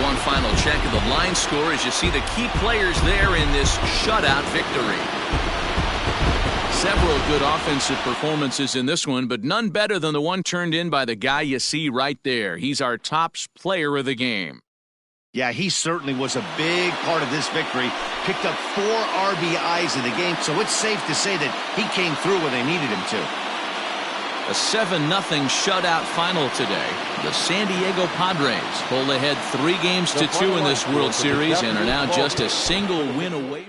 One final check of the line score as you see the key players there in this shutout victory. Several good offensive performances in this one, but none better than the one turned in by the guy you see right there. He's our top player of the game. Yeah, he certainly was a big part of this victory. Picked up 4 RBIs in the game, so it's safe to say that he came through when they needed him to. A 7-0 shutout final today. The San Diego Padres pulled ahead 3 games to 2 in this World Series and are now just a single win away.